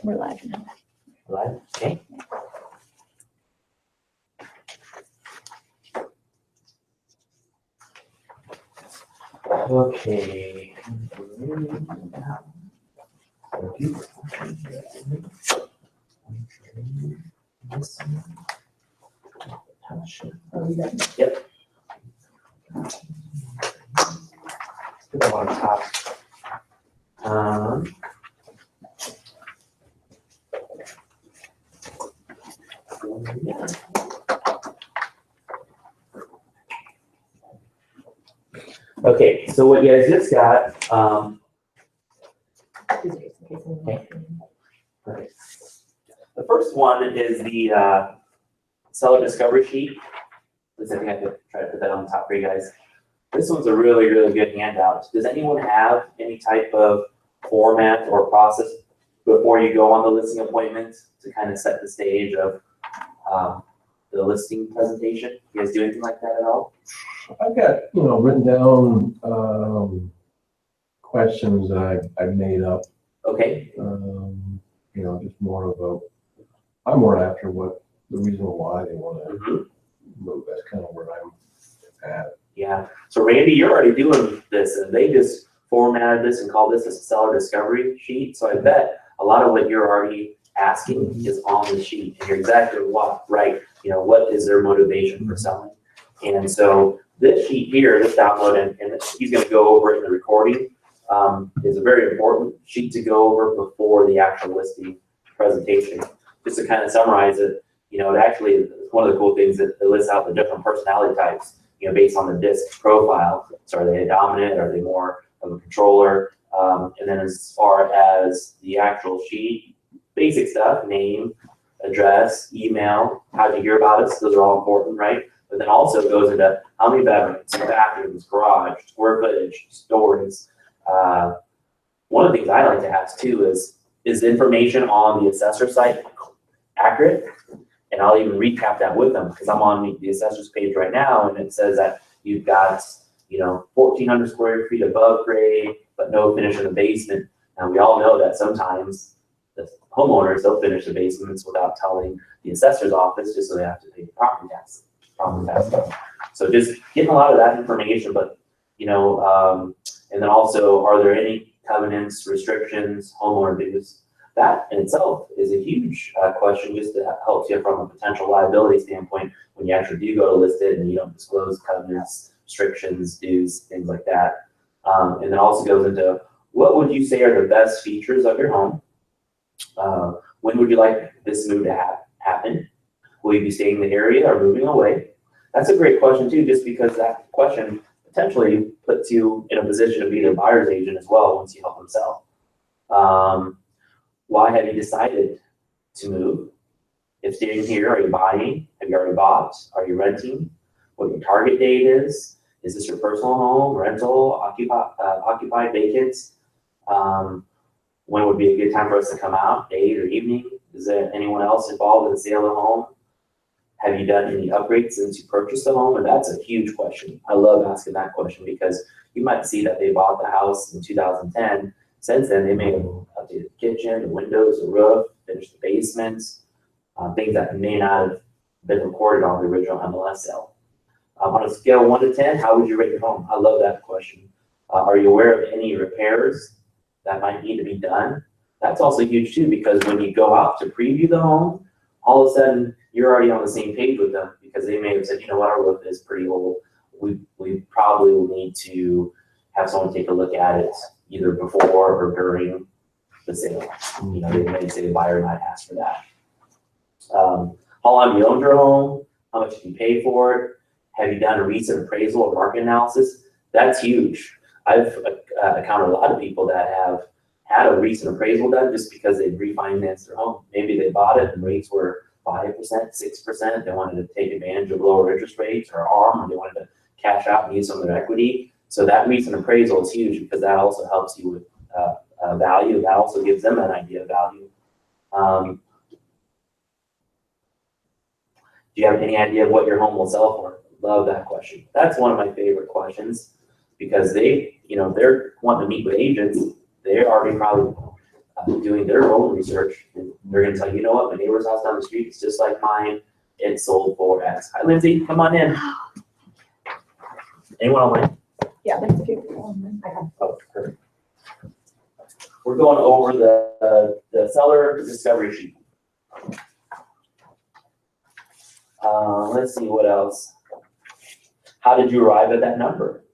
We're live now. Live, okay. Okay. Yep. Put them on top. Okay, so what you guys just got, okay. Right. The first one is the seller discovery sheet. At least I think I could try to put that on the top for you guys. This one's a really, really good handout. Does anyone have any type of format or process before you go on the listing appointment to kind of set the stage of the listing presentation? You guys do anything like that at all? I've got, written down questions that I made up. Okay. Just more of a, I'm more after what the reason why they want to move. That's kind of where I'm at. Yeah. So Randy, you're already doing this, and they just formatted this and called this a seller discovery sheet. So I bet a lot of what you're already asking is on the sheet, and you're exactly right. What is their motivation for selling? And so this sheet here, this download, and he's going to go over it in the recording, is a very important sheet to go over before the actual listing presentation. Just to kind of summarize it, it actually is one of the cool things that it lists out the different personality types, based on the disc profile. So are they a dominant? Are they more of a controller? And then as far as the actual sheet, basic stuff, name, address, email, how'd you hear about us? Those are all important, right? But then also it goes into how many bedrooms, bathrooms, garage, square footage, stories. One of the things I like to ask too is the information on the assessor site accurate? And I'll even recap that with them because I'm on the assessor's page right now, and it says that you've got 1,400 square feet above grade, but no finish in the basement. And we all know that sometimes the homeowners, they'll finish the basements without telling the assessor's office, just so they have to pay property tax. So just getting a lot of that information, but and then also, are there any covenants, restrictions, homeowner dues? That in itself is a huge question, just to help you from a potential liability standpoint when you actually do go to list it and you don't disclose covenants, restrictions, dues, things like that. And then also goes into what would you say are the best features of your home? When would you like this move to happen? Will you be staying in the area or moving away? That's a great question too, just because that question potentially puts you in a position to be their buyer's agent as well once you help them sell. Why have you decided to move? If staying here, are you buying? Have you already bought? Are you renting? What your target date is? Is this your personal home, rental, occupied, vacant? When would be a good time for us to come out, day or evening? Is there anyone else involved in the sale of the home? Have you done any upgrades since you purchased the home? And that's a huge question. I love asking that question because you might see that they bought the house in 2010. Since then, they may have updated the kitchen, the windows, the roof, finished the basement, things that may not have been recorded on the original MLS sale. On a scale of 1 to 10, how would you rate your home? I love that question. Are you aware of any repairs that might need to be done? That's also huge too, because when you go out to preview the home, all of a sudden you're already on the same page with them because they may have said, our roof is pretty old. We probably will need to have someone take a look at it either before or during the sale. They may say the buyer might ask for that. How long have you owned your home? How much did you pay for it? Have you done a recent appraisal or market analysis? That's huge. I've encountered a lot of people that have had a recent appraisal done just because they refinanced their home. Maybe they bought it and rates were 5%, 6%. They wanted to take advantage of lower interest rates or ARM, or they wanted to cash out and use some of their equity. So that recent appraisal is huge because that also helps you with value. That also gives them an idea of value. Do you have any idea of what your home will sell for? Love that question. That's one of my favorite questions because they're wanting to meet with agents. They're already probably doing their own research, and they're gonna tell you, you know what, my neighbor's house down the street is just like mine. It sold for X. Hi, Lindsay, come on in. Anyone online? Yeah, there's a few people on there. I have. Oh, perfect. We're going over the seller discovery sheet. Let's see what else. How did you arrive at that number?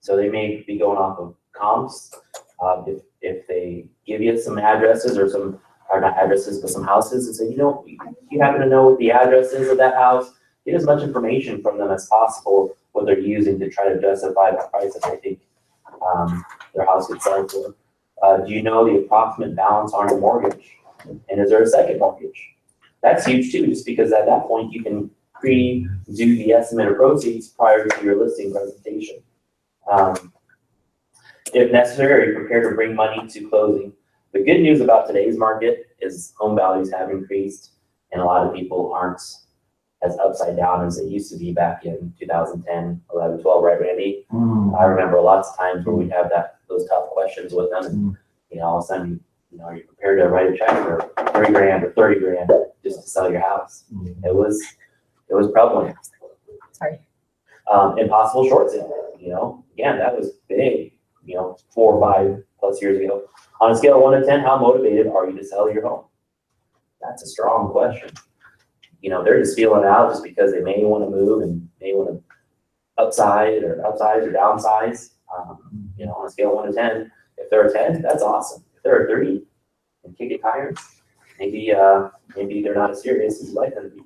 So they may be going off of comps. If they give you some addresses or not addresses, but some houses and say, you know, you happen to know what the address is of that house, get as much information from them as possible, what they're using to try to justify the price that they think their house could sell for. Do you know the approximate balance on your mortgage? And is there a second mortgage? That's huge too, just because at that point you can do the estimate of proceeds prior to your listing presentation. If necessary, are you prepared to bring money to closing? The good news about today's market is home values have increased, and a lot of people aren't as upside down as they used to be back in 2010, 11, 12, right, Randy? I remember lots of times where we'd have those tough questions with them, and you know, all of a sudden, you know, are you prepared to write a check for $30,000 or $30,000 just to sell your house? It was prevalent. Sorry. Impossible short sale, you know, again, that was big, you know, 4 or 5 plus years ago. On a scale of 1 to 10, how motivated are you to sell your home? That's a strong question. You know, they're just feeling it out just because they may want to move and may want to upsize or downsize. You know, on a scale of 1 to 10, if they're a 10, that's awesome. If they're a 30 and kicking tires, maybe they're not as serious as you'd like them to be.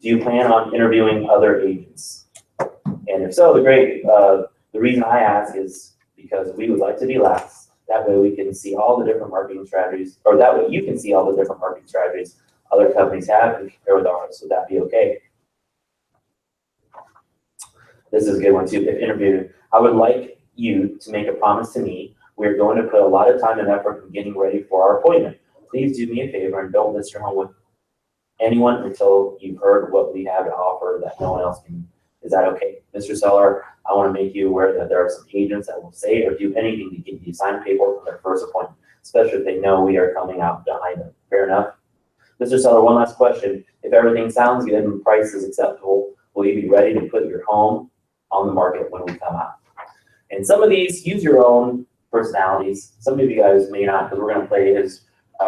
Do you plan on interviewing other agents? And if so, the reason I ask is because we would like to be last. That way we can see all the different marketing strategies, or that way you can see all the different marketing strategies other companies have and compare with ours. Would that be okay? This is a good one too. If interviewed, I would like you to make a promise to me. We're going to put a lot of time and effort in getting ready for our appointment. Please do me a favor and don't list your home with anyone until you've heard what we have to offer that no one else can. Is that okay? Mr. Seller, I want to make you aware that there are some agents that will say or do anything to get you signed paperwork for their first appointment, especially if they know we are coming out behind them. Fair enough? Mr. Seller, one last question. If everything sounds good and price is acceptable, will you be ready to put your home on the market when we come out? And some of these, use your own personalities. Some of you guys may not, because we're going to play his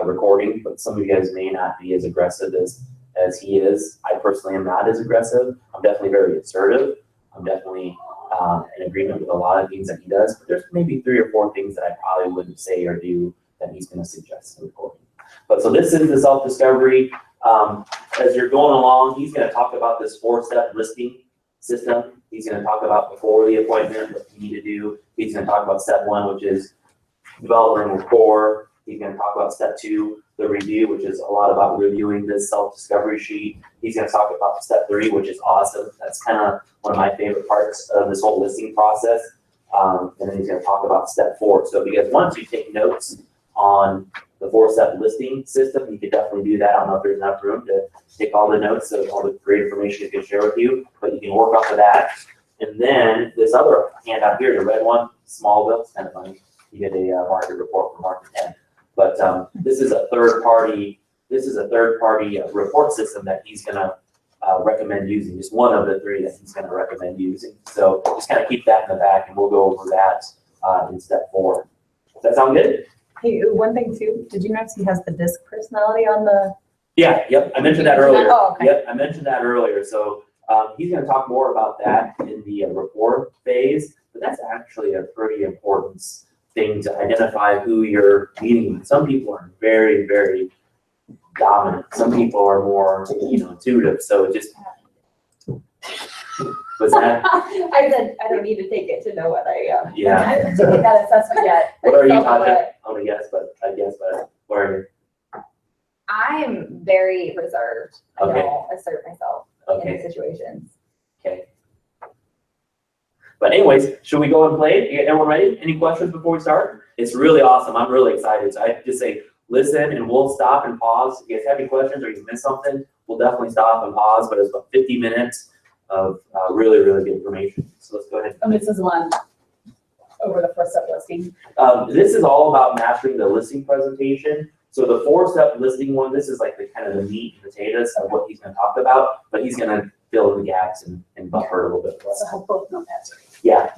recording, but some of you guys may not be as aggressive as he is. I personally am not as aggressive. I'm definitely very assertive. I'm definitely in agreement with a lot of things that he does, but there's maybe 3 or 4 things that I probably wouldn't say or do that he's going to suggest in the recording. But so this is the self-discovery. As you're going along, he's going to talk about this 4-step listing system. He's going to talk about before the appointment, what you need to do. He's going to talk about step 1, which is developing rapport. He's going to talk about step 2, the review, which is a lot about reviewing this self-discovery sheet. He's going to talk about step 3, which is awesome. That's kind of one of my favorite parts of this whole listing process. And then he's going to talk about step 4. So if you guys want to take notes on the 4-step listing system, you could definitely do that. I don't know if there's enough room to take all the notes of all the great information he can share with you, but you can work off of that. And then this other handout here, the red one, Smallville, it's kind of funny. You get a market report from Market 10. But this is a third-party report system that he's going to recommend using. Just one of the 3 that he's going to recommend using. So just kind of keep that in the back, and we'll go over that in step 4. Does that sound good? Hey, one thing too, did you notice he has the disc personality on the? Yeah, yep, I mentioned that earlier. Oh, okay. Yep, I mentioned that earlier. So he's going to talk more about that in the report phase, but that's actually a pretty important thing to identify who you're meeting with. Some people are very, very dominant. Some people are more, intuitive. So it just, what's that? I said, I don't need to take it to know what I, Yeah. I haven't taken that assessment yet. What are you, So, Tasha? I don't guess, but what are you? I'm very reserved. I Okay. don't assert myself in Okay, situations. okay. But anyways, should we go and play it? Everyone ready? Any questions before we start? It's really awesome. I'm really excited. So I just say, listen, and we'll stop and pause. If you guys have any questions or you missed something, we'll definitely stop and pause, but it's about 50 minutes of really, really good information. So let's go ahead. And this is one. over the first step listing? This is all about mastering the listing presentation. So the 4-step listing one, this is like the kind of the meat and potatoes of what he's gonna talk about, but he's gonna fill in the gaps and buffer a little bit for us. So have both know that. Yeah.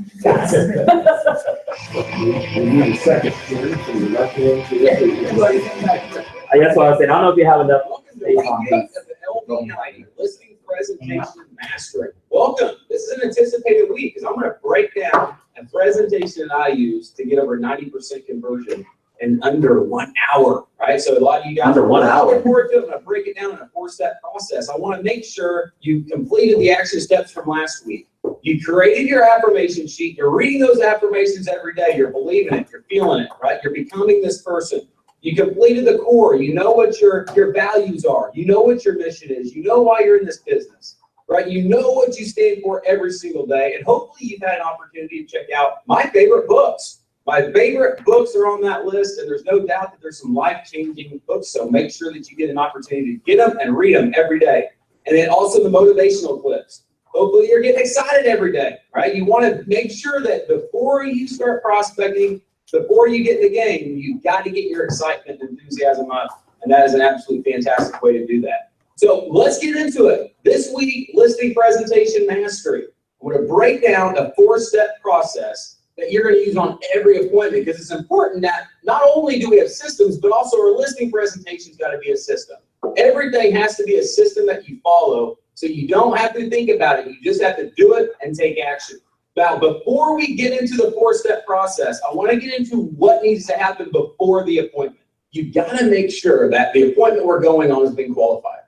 We need a second here, so we left hand to this. That's what I was saying. I don't know if you have enough. Welcome to week 8 of the LB90 Listing Presentation Mastering. Welcome. This is an anticipated week because I'm going to break down a presentation that I use to get over 90% conversion in under 1 hour, right? So a lot of you guys Under 1 hour. looking forward to it. I'm going to break it down in a 4-step process. I want to make sure you completed the action steps from last week. You created your affirmation sheet. You're reading those affirmations every day. You're believing it. You're feeling it, right? You're becoming this person. You completed the core. You know what your values are. You know what your mission is. You know why you're in this business, right? You know what you stand for every single day. And hopefully you've had an opportunity to check out my favorite books. My favorite books are on that list, and there's no doubt that there's some life-changing books. So make sure that you get an opportunity to get them and read them every day. And then also the motivational clips. Hopefully you're getting excited every day, right? You want to make sure that before you start prospecting, before you get in the game, you've got to get your excitement and enthusiasm up, and that is an absolutely fantastic way to do that. So let's get into it. This week, listing presentation mastery. I'm going to break down a 4-step process that you're going to use on every appointment, because it's important that not only do we have systems, but also our listing presentation's got to be a system. Everything has to be a system that you follow, so you don't have to think about it. You just have to do it and take action. Now, before we get into the 4-step process, I want to get into what needs to happen before the appointment. You've got to make sure that the appointment we're going on has been qualified.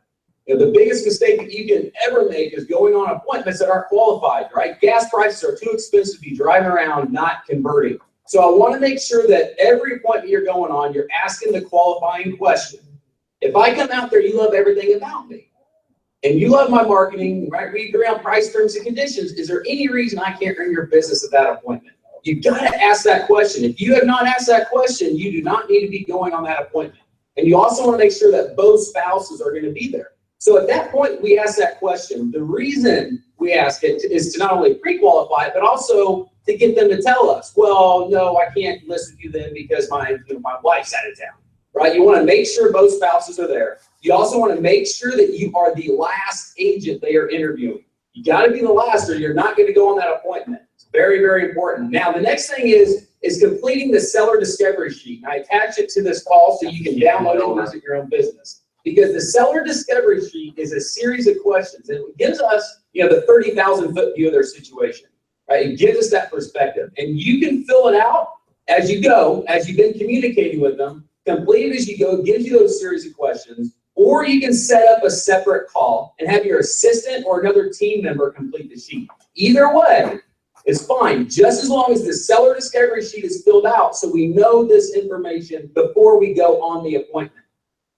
You know, the biggest mistake that you can ever make is going on appointments that aren't qualified, right? Gas prices are too expensive to be driving around not converting. So I want to make sure that every appointment you're going on, you're asking the qualifying question. If I come out there, you love everything about me, and you love my marketing, right? We agree on price, terms, and conditions. Is there any reason I can't earn your business at that appointment? You've got to ask that question. If you have not asked that question, you do not need to be going on that appointment. And you also want to make sure that both spouses are going to be there. So at that point, we ask that question. The reason we ask it is to not only pre-qualify, but also to get them to tell us, well, no, I can't list with you then because my wife's out of town, right? You want to make sure both spouses are there. You also want to make sure that you are the last agent they are interviewing. You got to be the last, or you're not going to go on that appointment. It's very, very important. Now, the next thing is completing the seller discovery sheet. And I attach it to this call so you can download it and use it in your own business. Because the seller discovery sheet is a series of questions, and it gives us, the 30,000-foot view of their situation, right? It gives us that perspective, and you can fill it out as you go, as you've been communicating with them. Complete it as you go. It gives you those series of questions, or you can set up a separate call and have your assistant or another team member complete the sheet. Either way is fine, just as long as the seller discovery sheet is filled out, so we know this information before we go on the appointment.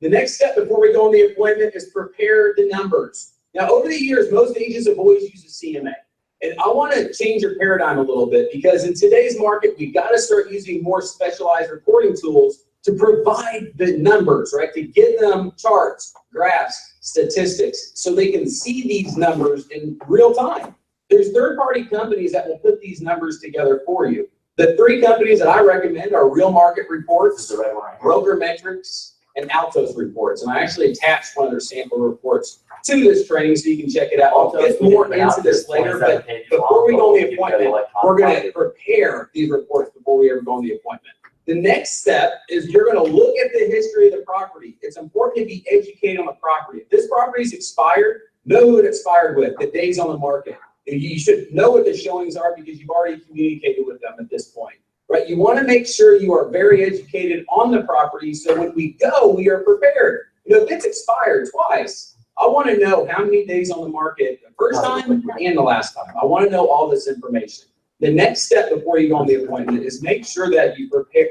The next step before we go on the appointment is prepare the numbers. Now, over the years, most agents have always used a CMA. And I want to change your paradigm a little bit, because in today's market, we've got to start using more specialized reporting tools to provide the numbers, right? To give them charts, graphs, statistics, so they can see these numbers in real time. There's third-party companies that will put these numbers together for you. The 3 companies that I recommend are Real Market Reports, Broker Metrics, and Altos Reports. And I actually attached one of their sample reports to this training so you can check it out. I'll get more into this later, but before we go on the appointment, we're going to prepare these reports before we ever go on the appointment. The next step is you're going to look at the history of the property. It's important to be educated on the property. If this property is expired, know who it expired with, the days on the market. You should know what the showings are because you've already communicated with them at this point. Right, you want to make sure you are very educated on the property, so when we go, we are prepared. If it's expired twice, I want to know how many days on the market the first time and the last time. I want to know all this information. The next step before you go on the appointment is make sure that you prepare.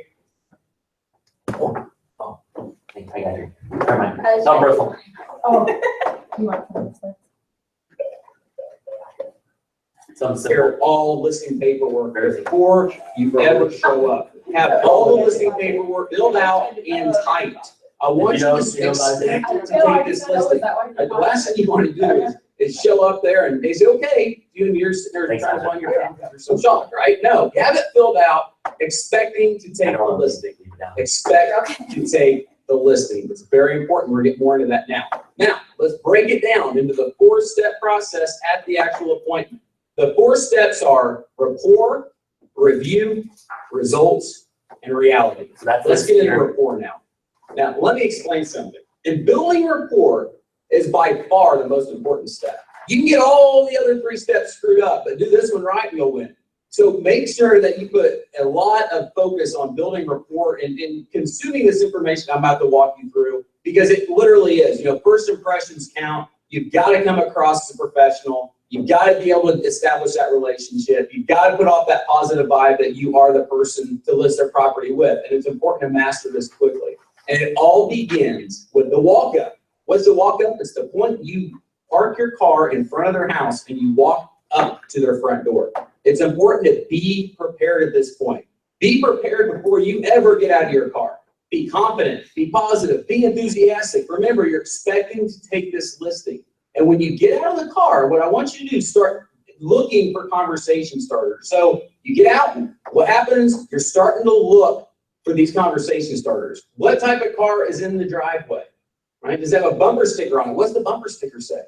I got you. Never mind. Not personal. Oh, you want some? Prepare all listing paperwork before you ever show up. Have all the listing paperwork filled out and typed. I want you to expect to take this listing. The last thing you want to do is show up there and they say, okay, you're sitting there Thanks, trying to Isaac. find your hand, you're so shocked, right? No, you have it filled out, expecting to take the listing. Expect to take the listing. It's very important. We're getting more into that now. Now, let's break it down into the 4-step process at the actual appointment. The 4 steps are rapport, review, results, and reality. So that's Let's get into here. rapport now. Now, let me explain something. In building rapport is by far the most important step. You can get all the other 3 steps screwed up, but do this one right and you'll win. So make sure that you put a lot of focus on building rapport and consuming this information I'm about to walk you through, because it literally is, first impressions count. You've got to come across as a professional. You've got to be able to establish that relationship. You've got to put off that positive vibe that you are the person to list their property with. And it's important to master this quickly. And it all begins with the walk-up. What's the walk-up? It's the point you park your car in front of their house and you walk up to their front door. It's important to be prepared at this point. Be prepared before you ever get out of your car. Be confident, be positive, be enthusiastic. Remember, you're expecting to take this listing. And when you get out of the car, what I want you to do is start looking for conversation starters. So you get out, and what happens? You're starting to look for these conversation starters. What type of car is in the driveway? Right? Does it have a bumper sticker on it? What's the bumper sticker say?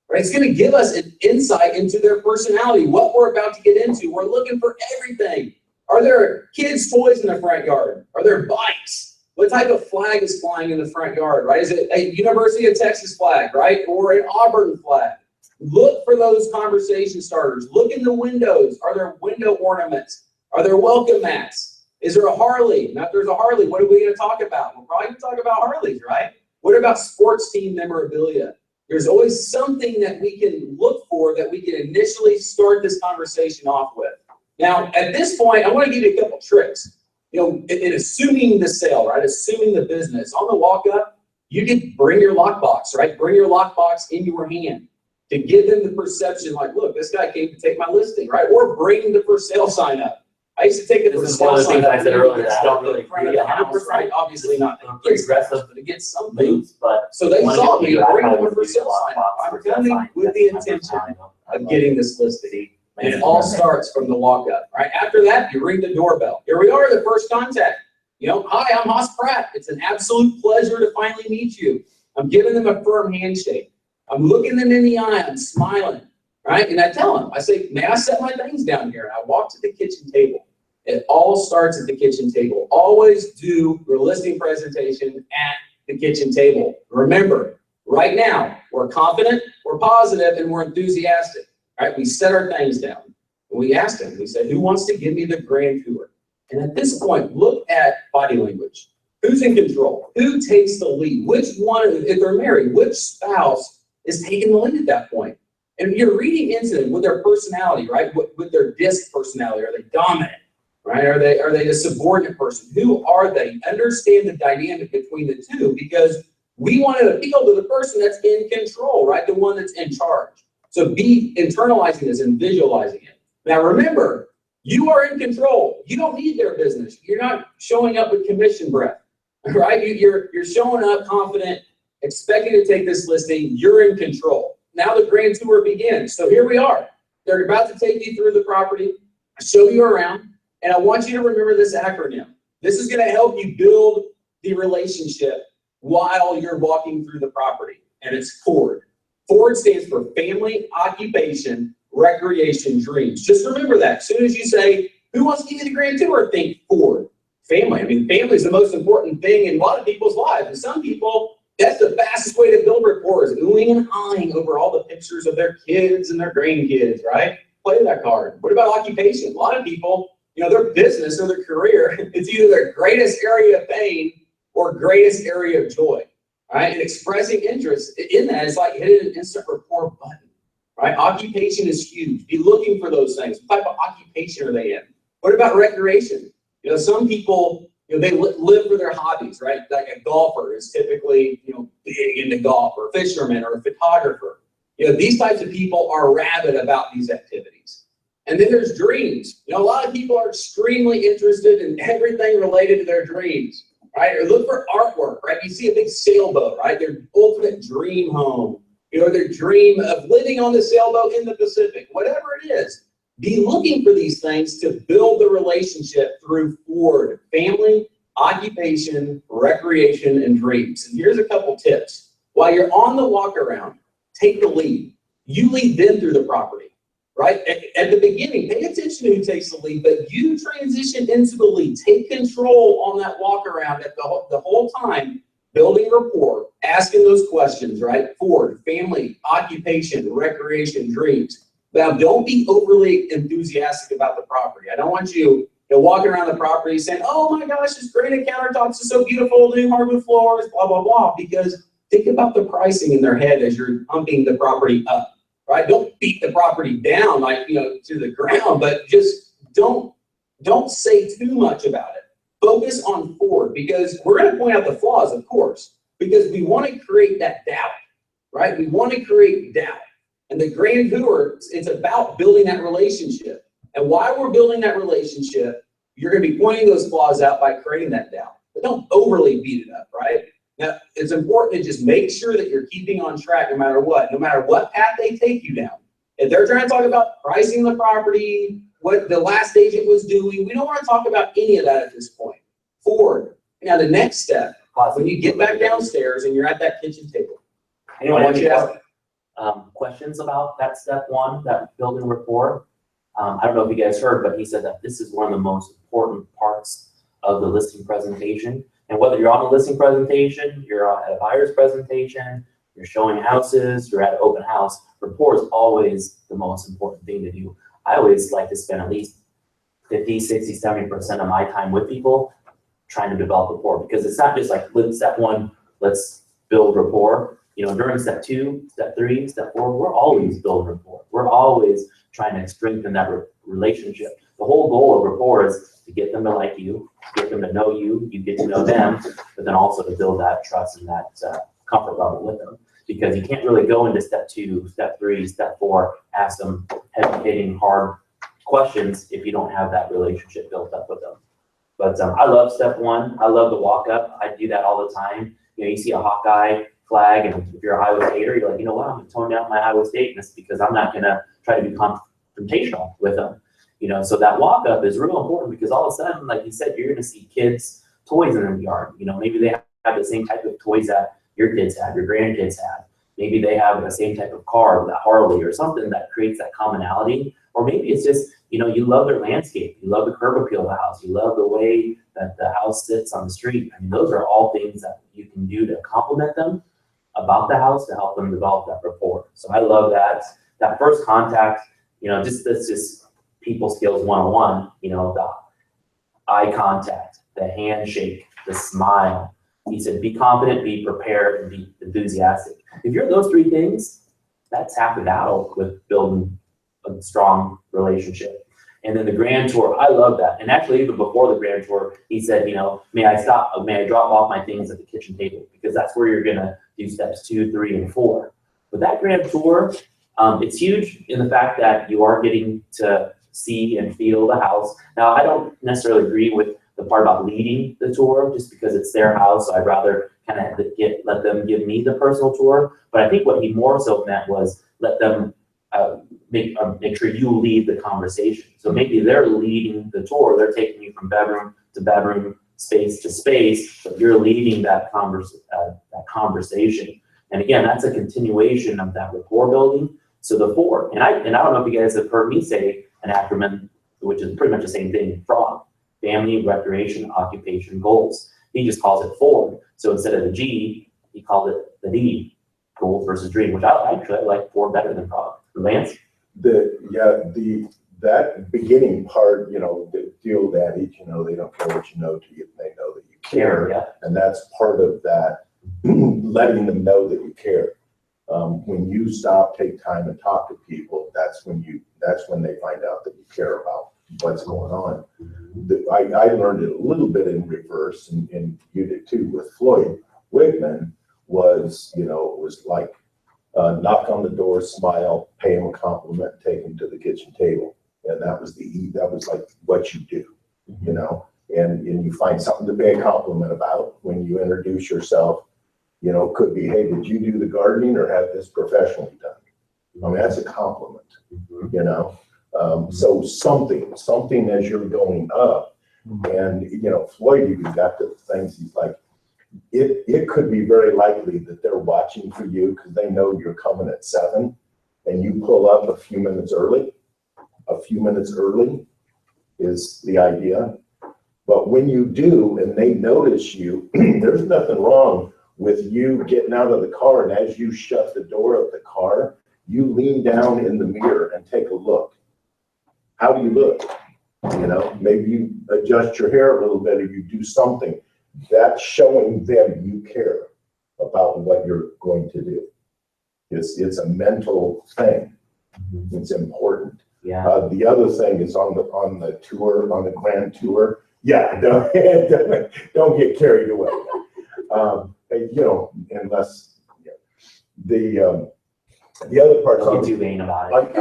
Right? It's going to give us an insight into their personality, what we're about to get into. We're looking for everything. Are there kids' toys in the front yard? Are there bikes? What type of flag is flying in the front yard, right? Is it a University of Texas flag, right? Or an Auburn flag? Look for those conversation starters. Look in the windows. Are there window ornaments? Are there welcome mats? Is there a Harley? Now, if there's a Harley, what are we going to talk about? We're probably going to talk about Harleys, right? What about sports team memorabilia? There's always something that we can look for that we can initially start this conversation off with. Now, at this point, I want to give you a couple tricks. In assuming the sale, right? Assuming the business. On the walk-up, you can bring your lockbox, right? Bring your lockbox in your hand to give them the perception like, look, this guy came to take my listing, right? Or bring the for sale sign up. I used to take it as a This is one of the sign things up I said earlier that I don't really in front of agree the house, 100%. right? Obviously not. Pretty aggressive but it gets something. moves, but So they one saw of me the bring I them a would for use a sale sign up. lockbox I'm for sale coming sign. with the That's intention I of love getting it. this listing. See, And it all starts from the walk-up, right? After that, you ring the doorbell. Here we are, the first contact. Hi, I'm Haas Pratt. It's an absolute pleasure to finally meet you. I'm giving them a firm handshake. I'm looking them in the eye. I'm smiling, right? And I tell them, I say, may I set my things down here? And I walk to the kitchen table. It all starts at the kitchen table. Always do your listing presentation at the kitchen table. Remember, right now, we're confident, we're positive, and we're enthusiastic. Right? We set our things down. And we asked them, we said, who wants to give me the grand tour? And at this point, look at body language. Who's in control? Who takes the lead? Which one, if they're married, which spouse is taking the lead at that point? And you're reading into them with their personality, right? With their disc personality. Are they dominant? Right? Are they a subordinate person? Who are they? Understand the dynamic between the two, because we want to appeal to the person that's in control, right? The one that's in charge. So be internalizing this and visualizing it. Now remember, you are in control. You don't need their business. You're not showing up with commission breath, right? You're showing up confident, expecting to take this listing. You're in control. Now the grand tour begins. So here we are. They're about to take you through the property, show you around, and I want you to remember this acronym. This is going to help you build the relationship while you're walking through the property, and it's FORD. FORD stands for Family, Occupation, Recreation, Dreams. Just remember that. As soon as you say, who wants to give you the grand tour, think FORD. Family. I mean, family is the most important thing in a lot of people's lives. And some people, that's the fastest way to build rapport is oohing and ahhing over all the pictures of their kids and their grandkids, right? Play that card. What about occupation? A lot of people, their business or their career, it's either their greatest area of pain or greatest area of joy. Right? And expressing interest in that is like hitting an instant rapport button, right? Occupation is huge. Be looking for those things. What type of occupation are they in? What about recreation? Some people, they live for their hobbies, right? Like a golfer is typically, big into golf, or a fisherman or a photographer. These types of people are rabid about these activities. And then there's dreams. A lot of people are extremely interested in everything related to their dreams. Right? Or look for artwork, right? You see a big sailboat, right? Their ultimate dream home. or their dream of living on the sailboat in the Pacific, whatever it is. Be looking for these things to build the relationship through Ford: family, occupation, recreation, and dreams. And here's a couple tips. While you're on the walk around, take the lead. You lead them through the property, right? At the beginning, pay attention to who takes the lead, but you transition into the lead. Take control on that walk around at the whole time, building rapport, asking those questions, right? Ford: family, occupation, recreation, dreams. Now, don't be overly enthusiastic about the property. I don't want you walking around the property saying, oh my gosh, this granite countertops is so beautiful, new hardwood floors, blah, blah, blah, because think about the pricing in their head as you're pumping the property up, right? Don't beat the property down like, to the ground, but just don't say too much about it. Focus on Ford, because we're going to point out the flaws, of course, because we want to create that doubt, right? We want to create doubt. And the Grand Tour, it's about building that relationship. And while we're building that relationship, you're going to be pointing those flaws out by creating that doubt. But don't overly beat it up, right? Now, it's important to just make sure that you're keeping on track no matter what path they take you down. If they're trying to talk about pricing the property, what the last agent was doing, we don't want to talk about any of that at this point. Ford. Now, the next step, when you get back downstairs and you're at that kitchen table, Anyone have want you to any questions about that step one, that building rapport? I don't know if you guys heard, but he said that this is one of the most important parts of the listing presentation. And whether you're on a listing presentation, you're at a buyer's presentation, you're showing houses, you're at an open house, rapport is always the most important thing to do. I always like to spend at least 50, 60, 70% of my time with people trying to develop rapport, because it's not just like step one, let's build rapport. During step two, step three, step four, we're always building rapport. We're always trying to strengthen that relationship. The whole goal of rapport is to get them to like you, get them to know you, you get to know them, but then also to build that trust and that comfort level with them. Because you can't really go into step two, step three, step four, ask them heavy-hitting, hard questions if you don't have that relationship built up with them. But I love step one. I love the walk up. I do that all the time. You see a Hawkeye flag, and if you're a Iowa Stater, you're like, you know what, I'm gonna tone down my Iowa Stateness because I'm not gonna try to be confrontational with them. So that walk up is real important, because all of a sudden, like you said, you're gonna see kids' toys in the yard. Maybe they have the same type of toys that your kids have, your grandkids have. Maybe they have the same type of car, that Harley or something that creates that commonality. Or maybe it's just, you love their landscape, you love the curb appeal of the house, you love the way that the house sits on the street. I mean, those are all things that you can do to compliment them about the house to help them develop that rapport. So I love that first contact, that's just people skills 101, the eye contact, the handshake, the smile. He said, be confident, be prepared, and be enthusiastic. If you're those three things, that's half the battle with building a strong relationship. And then the Grand Tour, I love that. And actually, even before the Grand Tour, he said, may I drop off my things at the kitchen table? Because that's where you're gonna do steps 2, 3, and 4. But that Grand Tour, it's huge in the fact that you are getting to see and feel the house. Now, I don't necessarily agree with the part about leading the tour, just because it's their house. So I'd rather kind of let them give me the personal tour. But I think what he more so meant was let them make sure you lead the conversation. So maybe they're leading the tour. They're taking you from bedroom to bedroom, space to space, but you're leading that conversation. And again, that's a continuation of that rapport building. So the 4, and I don't know if you guys have heard me say an acronym, which is pretty much the same thing, FROG: family, recreation, occupation, goals. He just calls it 4. So instead of the G, he called it the D, goals versus dream, which I like 4 better than FROG. Lance? That beginning part, the old adage, they don't care what you know till they know that you care. Yeah. And that's part of that, letting them know that you care. When you stop, take time and talk to people, that's when they find out that you care about what's going on. I learned it a little bit in reverse, and you did too with Floyd Wigman. Was like knock on the door, smile, pay him a compliment, take him to the kitchen table, and that was like what you do, and you find something to pay a compliment about when you introduce yourself. You know, could be, hey, did you do the gardening or have this professionally done? I mean, that's a compliment, you know? So something as you're going up, and, you know, Floyd even got the things, he's like, it could be very likely that they're watching for you because they know you're coming at 7 and you pull up a few minutes early. A few minutes early is the idea. But when you do and they notice you, there's nothing wrong with you getting out of the car, and as you shut the door of the car, you lean down in the mirror and take a look. How do you look? You know, maybe you adjust your hair a little bit, or you do something. That's showing them you care about what you're going to do. It's a mental thing. It's important. Yeah. The other thing is on the tour, on the grand tour. Yeah, don't get carried away. You know, unless the other part. Don't get too vain about it.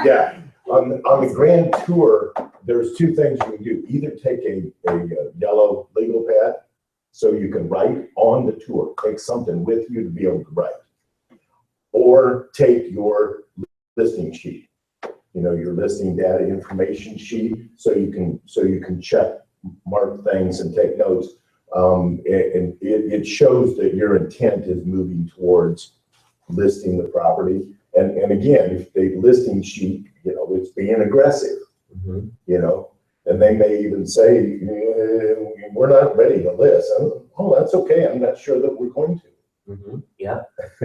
Yeah, on the grand tour, there's two things you can do. Either take a yellow legal pad so you can write on the tour. Take something with you to be able to write. Or take your listing sheet. You know, your listing data information sheet, so you can check, mark things and take notes. And it shows that your intent is moving towards listing the property. And again, if the listing sheet, you know, it's being aggressive, you know, and they may even say, we're not ready to list. Oh, that's okay. I'm not sure that we're going to. Yeah,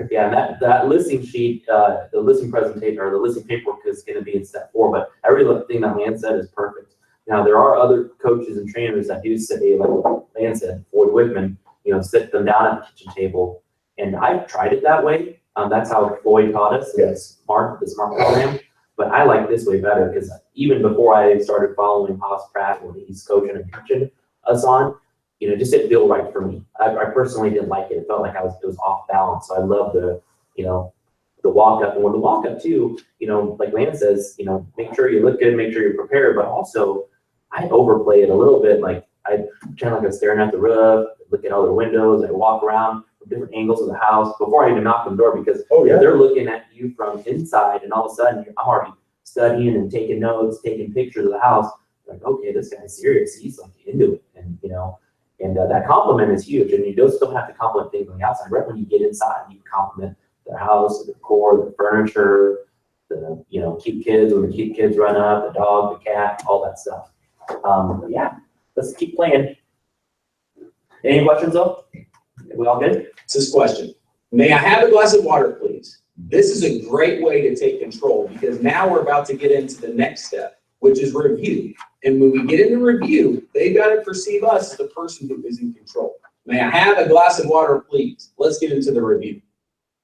yeah. That listing sheet, the listing presentation or the listing paperwork is going to be in step 4. But everything that Lance said is perfect. Now there are other coaches and trainers that do say, like Lance said, Floyd Wickman, you know, sit them down at the kitchen table. And I've tried it that way. That's how Floyd taught us. It's the SMART program. But I like this way better because even before I started following Haas Pratt, when he's coaching and teaching us on, you know, just didn't feel right for me. I personally didn't like it. It felt like it was off balance. So I love the, you know, the walk up. And when the walk up too, you know, like Lance says, you know, make sure you look good, make sure you're prepared, but also I overplay it a little bit. Like I pretend like I'm staring at the roof, look at all the windows, I walk around from different angles of the house before I even knock on the door, because they're looking at you from inside and all of a sudden I'm already studying and taking notes, taking pictures of the house. Like, okay, this guy's serious. He's like into it. And, you know, and that compliment is huge. And you just don't have to compliment things on the outside. Right when you get inside, you compliment the house, the decor, the furniture, the, you know, cute kids, when the cute kids run up, the dog, the cat, all that stuff. Yeah, let's keep playing. Any questions though? Are we all good? It's this question. May I have a glass of water, please? This is a great way to take control, because now we're about to get into the next step, which is review. And when we get into review, they've got to perceive us as the person who is in control. May I have a glass of water, please? Let's get into the review.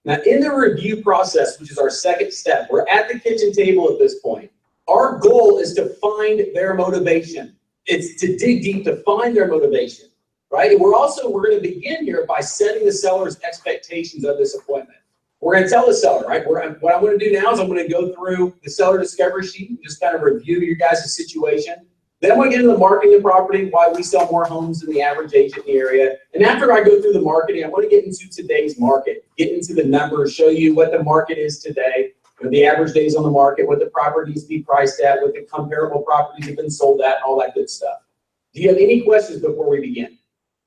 Now, in the review process, which is our second step, we're at the kitchen table at this point. Our goal is to find their motivation. It's to dig deep to find their motivation, right? And we're going to begin here by setting the seller's expectations of this appointment. We're going to tell the seller, right? What I'm going to do now is I'm going to go through the seller discovery sheet and just kind of review your guys' situation. Then I'm going to get into the marketing of the property, why we sell more homes than the average agent in the area. And after I go through the marketing, I want to get into today's market, get into the numbers, show you what the market is today, the average days on the market, what the property needs to be priced at, what the comparable properties have been sold at, all that good stuff. Do you have any questions before we begin?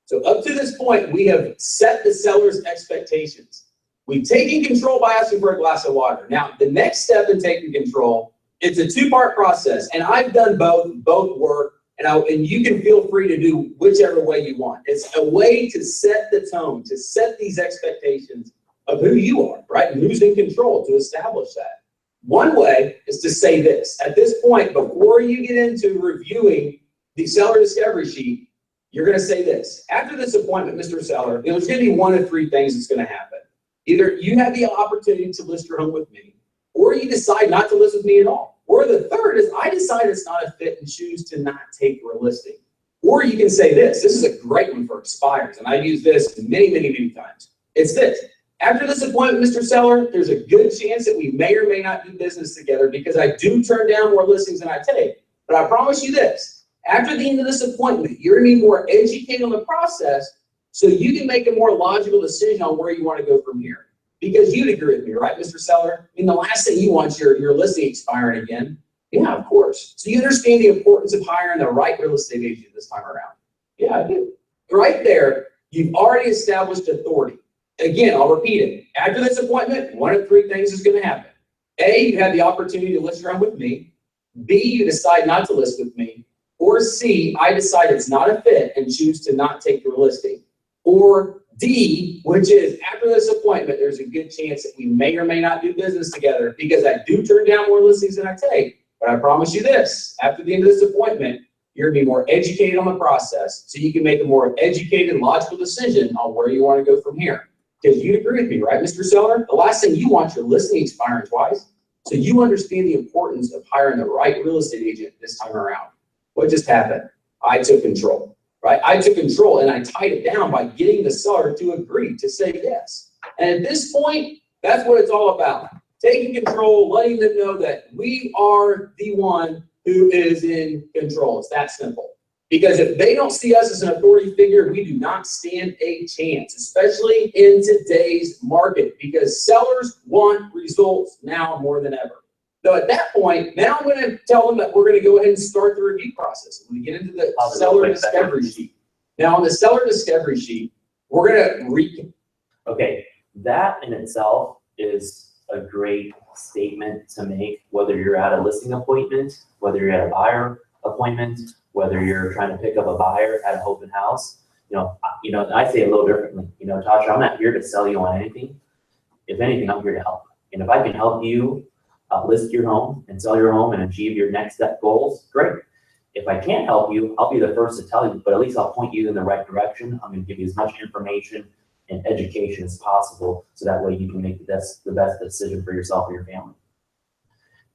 So up to this point, we have set the seller's expectations. We've taken control by asking for a glass of water. Now, the next step in taking control, it's a 2-part process, and I've done both work, and you can feel free to do whichever way you want. It's a way to set the tone, to set these expectations of who you are, right, and who's in control, to establish that. One way is to say this. At this point, before you get into reviewing the seller discovery sheet, you're going to say this. After this appointment, Mr. Seller, there's going to be one of 3 things that's going to happen. Either you have the opportunity to list your home with me, or you decide not to list with me at all. Or the third is I decide it's not a fit and choose to not take your listing. Or you can say this. This is a great one for expires, and I've used this many, many, many times. It's this. After this appointment, Mr. Seller, there's a good chance that we may or may not do business together, because I do turn down more listings than I take. But I promise you this. After the end of this appointment, you're going to be more educated on the process, so you can make a more logical decision on where you want to go from here. Because you'd agree with me, right, Mr. Seller? I mean, the last thing you want is your listing expiring again. Yeah, of course. So you understand the importance of hiring the right real estate agent this time around. Yeah, I do. Right there, you've already established authority. Again, I'll repeat it. After this appointment, one of three things is going to happen. A, you have the opportunity to list your home with me. B, you decide not to list with me. Or C, I decide it's not a fit and choose to not take your listing. Or D, which is after this appointment, there's a good chance that we may or may not do business together because I do turn down more listings than I take. But I promise you this, after the end of this appointment, you're going to be more educated on the process so you can make a more educated, logical decision on where you want to go from here. Because you'd agree with me, right, Mr. Seller? The last thing you want is your listing expiring twice. So you understand the importance of hiring the right real estate agent this time around. What just happened? I took control, right? I took control and I tied it down by getting the seller to agree to say yes. And at this point, that's what it's all about. Taking control, letting them know that we are the one who is in control. It's that simple. Because if they don't see us as an authority figure, we do not stand a chance, especially in today's market, because sellers want results now more than ever. So at that point, now I'm going to tell them that we're going to go ahead and start the review process. We get into the seller discovery sheet. Now on the seller discovery sheet, we're going to Okay, that in itself is a great statement to make, whether you're at a listing appointment, whether you're at a buyer appointment, whether you're trying to pick up a buyer at an open house. I say it a little differently. Tasha, I'm not here to sell you on anything. If anything, I'm here to help. And if I can help you list your home and sell your home and achieve your next step goals, great. If I can't help you, I'll be the first to tell you, but at least I'll point you in the right direction. I'm going to give you as much information and education as possible, so that way you can make the best decision for yourself and your family.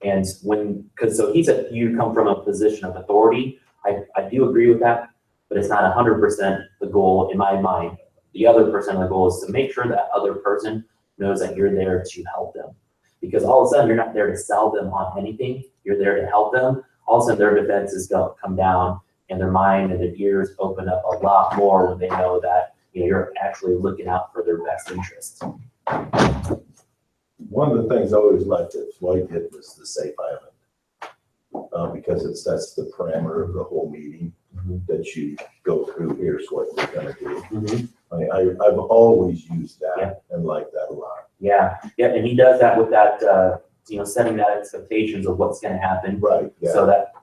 And so he said you come from a position of authority. I do agree with that, but it's not 100% the goal in my mind. The other percent of the goal is to make sure that other person knows that you're there to help them. Because all of a sudden, you're not there to sell them on anything. You're there to help them. All of a sudden, their defenses come down and their mind and their ears open up a lot more when they know that you're actually looking out for their best interests. One of the things I always liked that Floyd did was the safe island. Because that's the parameter of the whole meeting that you go through. Here's what we're gonna do. I've always used that and liked that a lot. Yeah, and he does that with that, setting that expectations of what's going to happen. Right.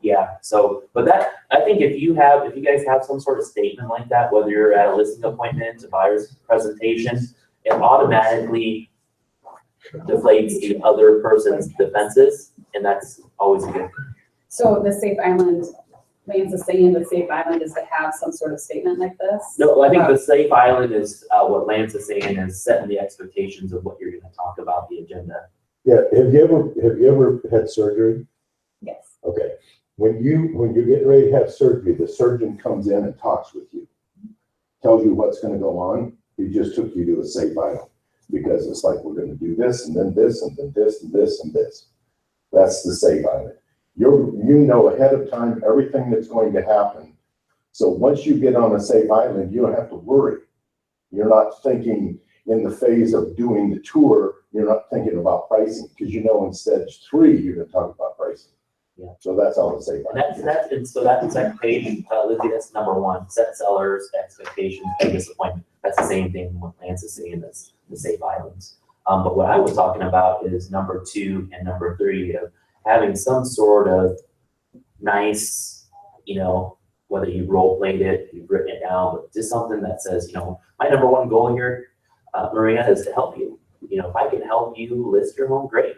Yeah. But I think if you guys have some sort of statement like that, whether you're at a listing appointment, a buyer's presentation, it automatically deflates the other person's defenses, and that's always good. So the safe island, Lance is saying the safe island is to have some sort of statement like this? No, I think the safe island is what Lance is saying is setting the expectations of what you're going to talk about, the agenda. Yeah, have you ever had surgery? Yes. Okay. When you're getting ready to have surgery, the surgeon comes in and talks with you, tells you what's going to go on. He just took you to a safe island because it's like, we're going to do this and then this and then this and this and this. That's the safe island. You know ahead of time everything that's going to happen. So once you get on a safe island, you don't have to worry. You're not thinking in the phase of doing the tour, you're not thinking about pricing because in stage 3, you're going to talk about pricing. Yeah. So that's all the safe island. So that's the second page, Lizzie, that's number 1, set sellers' expectations and disappointment. That's the same thing what Lance is saying, that's the safe islands. But what I was talking about is number 2 and number 3 of having some sort of nice, whether you role played it, you've written it down, but just something that says, my number 1 goal here, Maria, is to help you. If I can help you list your home, great.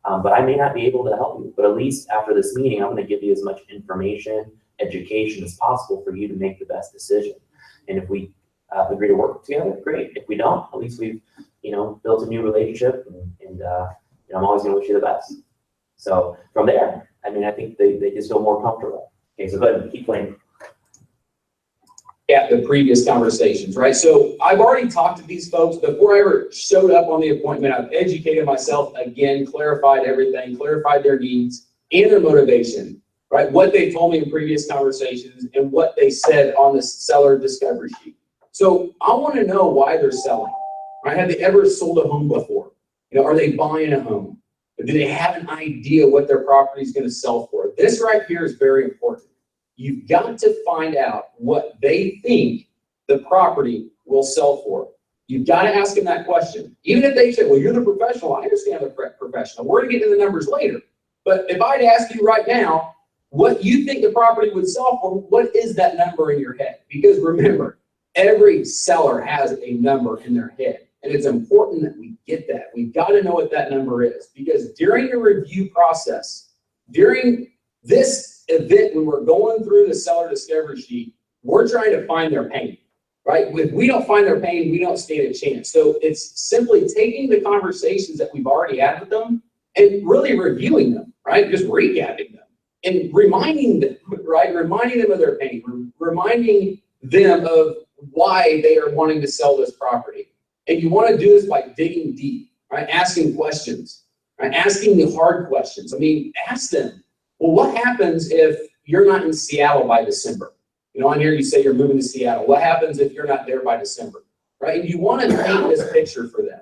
But I may not be able to help you, but at least after this meeting, I'm going to give you as much information, education as possible for you to make the best decision. And if we agree to work together, great. If we don't, at least we've, built a new relationship, and I'm always going to wish you the best. So from there, I think they just feel more comfortable. Okay, so go ahead and keep playing. At the previous conversations, right? So I've already talked to these folks before I ever showed up on the appointment. I've educated myself again, clarified everything, clarified their needs and their motivation, right? What they told me in previous conversations and what they said on the seller discovery sheet. So I want to know why they're selling, right? Have they ever sold a home before? You know, are they buying a home? Do they have an idea what their property is going to sell for? This right here is very important. You've got to find out what they think the property will sell for. You've got to ask them that question. Even if they say, well, you're the professional, I understand the professional. We're going to get into the numbers later. But if I'd ask you right now, what you think the property would sell for, what is that number in your head? Because remember, every seller has a number in their head. And it's important that we get that. We've got to know what that number is. Because during the review process, during this event, when we're going through the seller discovery sheet, we're trying to find their pain, right? If we don't find their pain, we don't stand a chance. So it's simply taking the conversations that we've already had with them and really reviewing them, right? Just recapping them and reminding them, right? Reminding them of their pain, reminding them of why they are wanting to sell this property. And you want to do this by digging deep, right? Asking questions, right? Asking the hard questions. I mean, ask them, well, what happens if you're not in Seattle by December? You know, on here you say you're moving to Seattle. What happens if you're not there by December, right? And you want to paint this picture for them.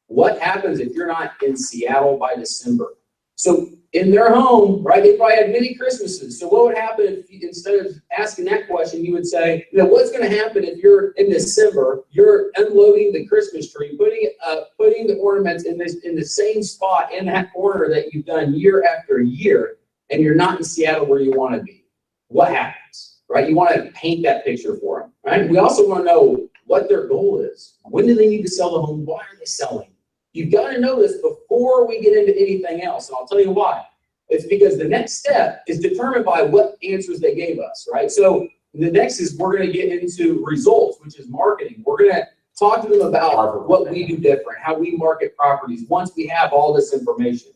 What happens if you're not in Seattle by December? So in their home, right, they probably had many Christmases. So what would happen if instead of asking that question, you would say, you know, what's going to happen if you're in December, you're unloading the Christmas tree, putting the ornaments in the same spot in that corner that you've done year after year, and you're not in Seattle where you want to be? What happens, right? You want to paint that picture for them, right? We also want to know what their goal is. When do they need to sell the home? Why are they selling? You've got to know this before we get into anything else, and I'll tell you why. It's because the next step is determined by what answers they gave us, right? So the next is we're going to get into results, which is marketing. We're going to talk to them about what we do different, how we market properties once we have all this information.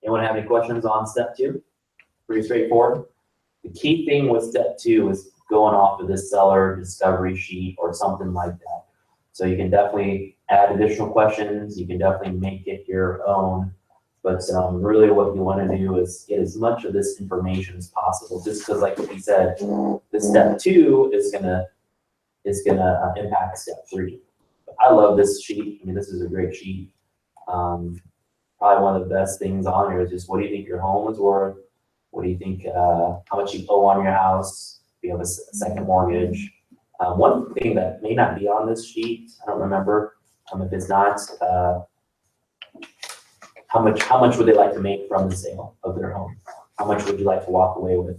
Anyone have any questions on step 2? Pretty straightforward. The key thing with step 2 is going off of this seller discovery sheet or something like that. So you can definitely add additional questions. You can definitely make it your own. But really what you want to do is get as much of this information as possible, just because like we said, the step 2 is gonna impact step 3. I love this sheet. I mean, this is a great sheet. Probably one of the best things on here is just what do you think your home is worth? What do you think, how much you owe on your house? If you have a second mortgage. One thing that may not be on this sheet, I don't remember, if it's not, how much would they like to make from the sale of their home? How much would you like to walk away with?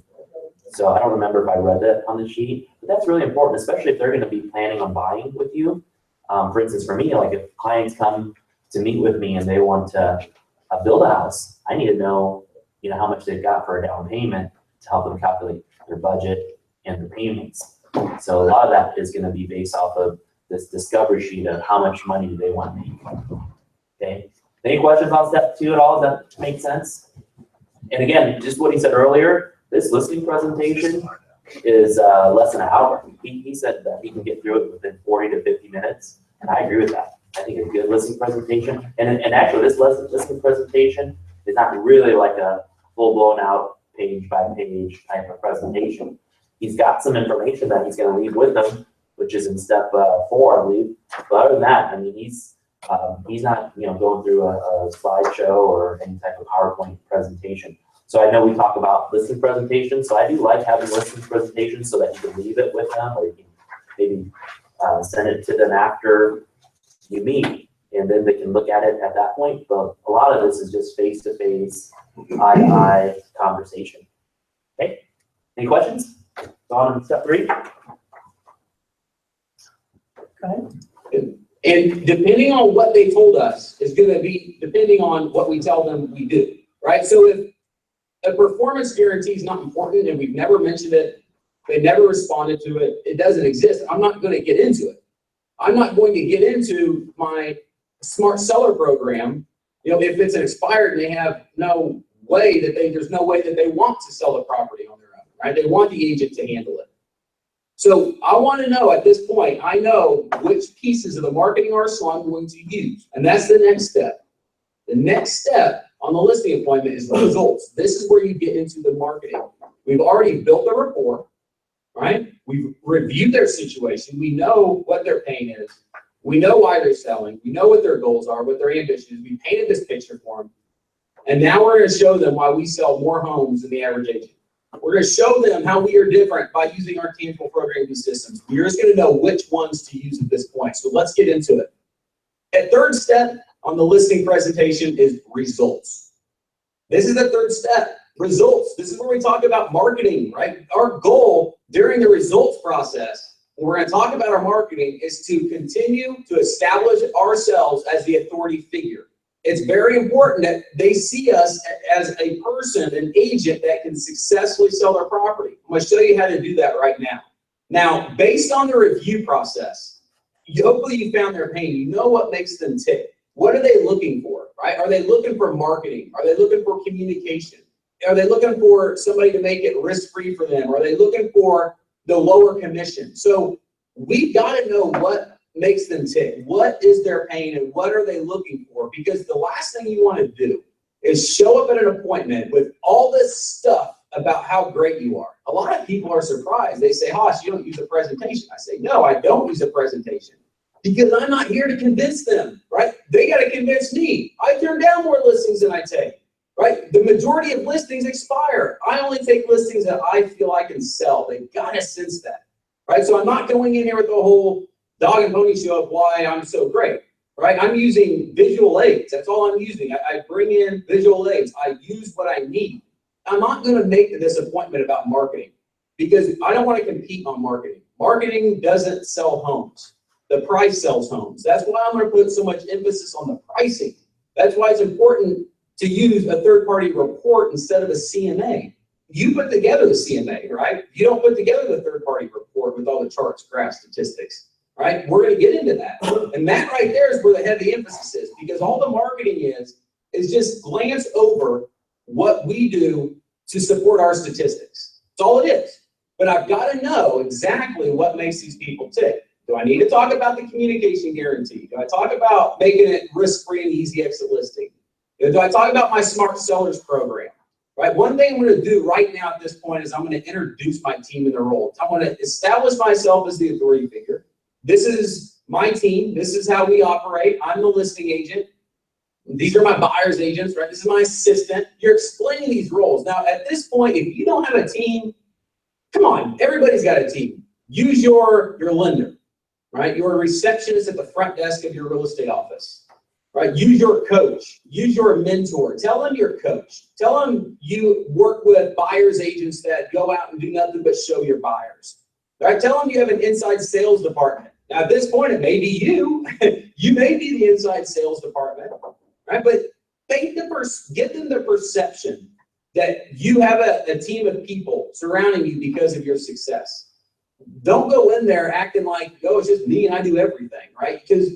So I don't remember if I read that on the sheet, but that's really important, especially if they're going to be planning on buying with you. For instance, for me, like if clients come to meet with me and they want to build a house, I need to know, you know, how much they've got for a down payment to help them calculate their budget and their payments. So a lot of that is going to be based off of this discovery sheet of how much money do they want to make. Okay. Any questions on step 2 at all? Does that make sense? And again, just what he said earlier, this listing presentation is less than an hour. He said that he can get through it within 40 to 50 minutes. And I agree with that. I think a good listing presentation, and actually this listing presentation is not really like a full blown out page by page type of presentation. He's got some information that he's going to leave with them, which is in step 4, I believe. But other than that, I mean, he's not, you know, going through a slideshow or any type of PowerPoint presentation. So I know we talk about listing presentations. So I do like having listing presentations so that you can leave it with them, or you can maybe send it to them after you meet, and then they can look at it at that point. But a lot of this is just face-to-face, eye-to-eye conversation. Okay, any questions? On step 3. And depending on what they told us is going to be depending on what we tell them we do, right? So if a performance guarantee is not important and we've never mentioned it, they never responded to it, it doesn't exist, I'm not going to get into it. I'm not going to get into my smart seller program, you know, if it's expired and they have no way that there's no way that they want to sell the property on their own, right? They want the agent to handle it. So I want to know at this point, I know which pieces of the marketing arsenal I'm going to use. And that's the next step. The next step on the listing appointment is the results. This is where you get into the marketing. We've already built the rapport. right? We've reviewed their situation. We know what their pain is. We know why they're selling. We know what their goals are, what their ambition is. We painted this picture for them. And now we're going to show them why we sell more homes than the average agent. We're going to show them how we are different by using our tangible programming systems. We're just going to know which ones to use at this point. So let's get into it. At third step on the listing presentation is results. This is the third step, results. This is where we talk about marketing, right? Our goal during the results process, when we're going to talk about our marketing, is to continue to establish ourselves as the authority figure. It's very important that they see us as a person, an agent that can successfully sell their property. I'm going to show you how to do that right now. Now, based on the review process, hopefully you found their pain. You know what makes them tick. What are they looking for, right? Are they looking for marketing? Are they looking for communication? Are they looking for somebody to make it risk-free for them? Are they looking for the lower commission? So we've got to know what makes them tick. What is their pain and what are they looking for? Because the last thing you want to do is show up at an appointment with all this stuff about how great you are. A lot of people are surprised. They say, Haas, you don't use a presentation. I say, no, I don't use a presentation because I'm not here to convince them, right? They got to convince me. I turn down more listings than I take, right? The majority of listings expire. I only take listings that I feel I can sell. They've got to sense that, right? So I'm not going in here with the whole dog and pony show of why I'm so great, right? I'm using visual aids. That's all I'm using. I bring in visual aids. I use what I need. I'm not going to make this appointment about marketing because I don't want to compete on marketing. Marketing doesn't sell homes. The price sells homes. That's why I'm going to put so much emphasis on the pricing. That's why it's important to use a third-party report instead of a CMA. You put together the CMA, right? You don't put together the third-party report with all the charts, graphs, statistics. Right? We're going to get into that. And that right there is where the heavy emphasis is because all the marketing is just glance over what we do to support our statistics. That's all it is. But I've got to know exactly what makes these people tick. Do I need to talk about the communication guarantee? Do I talk about making it risk-free and easy exit listing? Do I talk about my Smart Sellers program? Right? One thing I'm going to do right now at this point is I'm going to introduce my team in their role. I'm going to establish myself as the authority figure. This is my team. This is how we operate. I'm the listing agent. These are my buyer's agents, right? This is my assistant. You're explaining these roles. Now, at this point, if you don't have a team, come on, everybody's got a team. Use your lender, right? Your receptionist at the front desk of your real estate office, right? Use your coach. Use your mentor. Tell them your coach. Tell them you work with buyer's agents that go out and do nothing but show your buyers. Right? Tell them you have an inside sales department. Now, at this point, it may be you. You may be the inside sales department, right? But give them the perception that you have a team of people surrounding you because of your success. Don't go in there acting like, oh, it's just me and I do everything, right? Because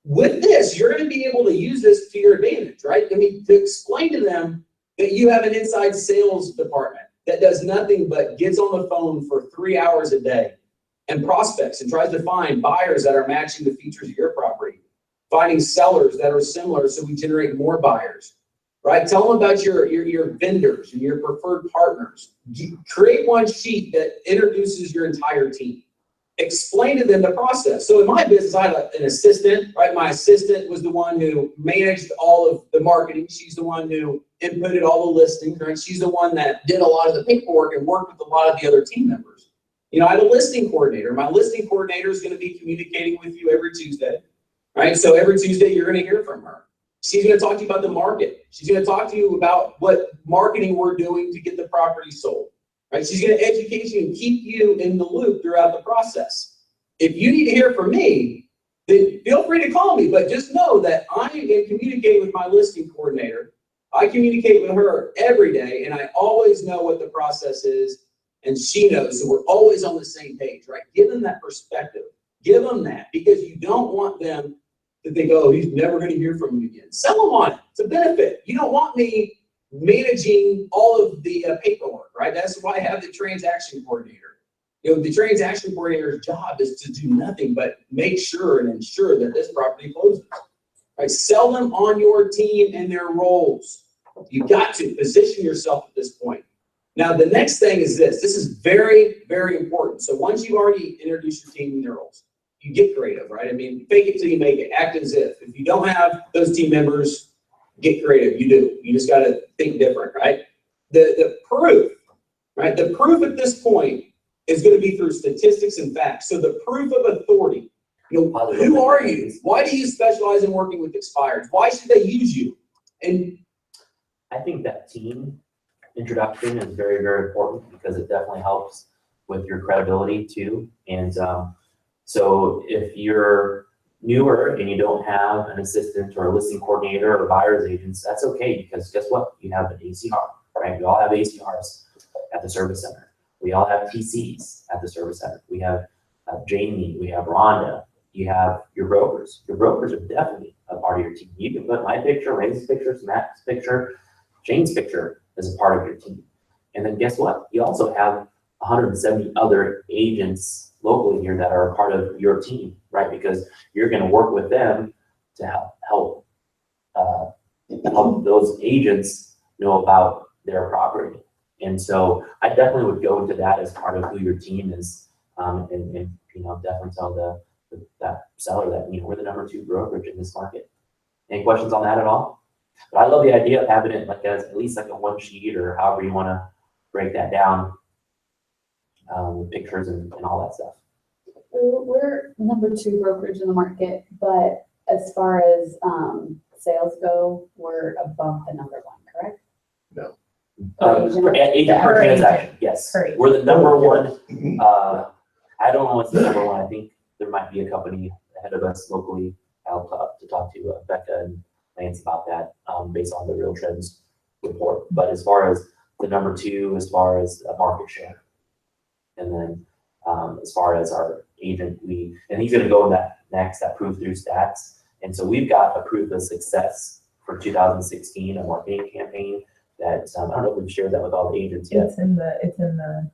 with this, you're going to be able to use this to your advantage, right? I mean, to explain to them that you have an inside sales department that does nothing but gets on the phone for 3 hours a day and prospects and tries to find buyers that are matching the features of your property, finding sellers that are similar so we generate more buyers, right? Tell them about your vendors and your preferred partners. Create one sheet that introduces your entire team. Explain to them the process. So in my business, I had an assistant, right? My assistant was the one who managed all of the marketing. She's the one who inputted all the listings, right? She's the one that did a lot of the paperwork and worked with a lot of the other team members. You know, I had a listing coordinator. My listing coordinator is going to be communicating with you every Tuesday, right? So every Tuesday, you're going to hear from her. She's going to talk to you about the market. She's going to talk to you about what marketing we're doing to get the property sold. Right? She's going to educate you and keep you in the loop throughout the process. If you need to hear from me, then feel free to call me, but just know that I am communicating with my listing coordinator. I communicate with her every day, and I always know what the process is, and she knows, so we're always on the same page, right? Give them that perspective. Give them that, because you don't want them to think, oh, he's never going to hear from you again. Sell them on it. It's a benefit. You don't want me managing all of the paperwork, right? That's why I have the transaction coordinator. You know, the transaction coordinator's job is to do nothing but make sure and ensure that this property closes. Right? Sell them on your team and their roles. You've got to position yourself at this point. Now, the next thing is this. This is very, very important. So once you've already introduced your team and their roles, you get creative, right? I mean, fake it till you make it, act as if. If you don't have those team members, get creative. You do. You just got to think different, right? The proof, right? The proof at this point is going to be through statistics and facts. So the proof of authority. You know, who are you? Why do you specialize in working with expireds? Why should they use you? And I think that team introduction is very, very important because it definitely helps with your credibility too. And so if you're newer and you don't have an assistant or a listing coordinator or buyer's agents, that's okay, because guess what? You have an ACR, right? We all have ACRs at the service center. We all have TCs at the service center. We have Jamie, we have Rhonda, you have your brokers. Your brokers are definitely a part of your team. You can put my picture, Ray's picture, Matt's picture, Jane's picture as a part of your team. And then guess what? You also have 170 other agents locally here that are a part of your team, right? Because you're going to work with them to help those agents know about their property. And so I definitely would go into that as part of who your team is, and you know, definitely tell that seller that, you know, we're the #2 brokerage in this market. Any questions on that at all? But I love the idea of having it like as at least like a one sheet or however you want to break that down, with pictures and all that stuff. We're #2 brokerage in the market, but as far as sales go, we're above the #1, correct? No. Agent per Per transaction, yes. Per agent. We're the #1. I don't know what's the #1. I think there might be a company ahead of us locally. I'll talk to Becca and Lance about that, based on the Real Trends report. But as far as the #2, as far as market share, and then as far as our agent, and he's going to go in that next, that proof through stats. And so we've got a proof of success for 2016, a marketing campaign that I don't know if we've shared that with all the agents yet. It's in the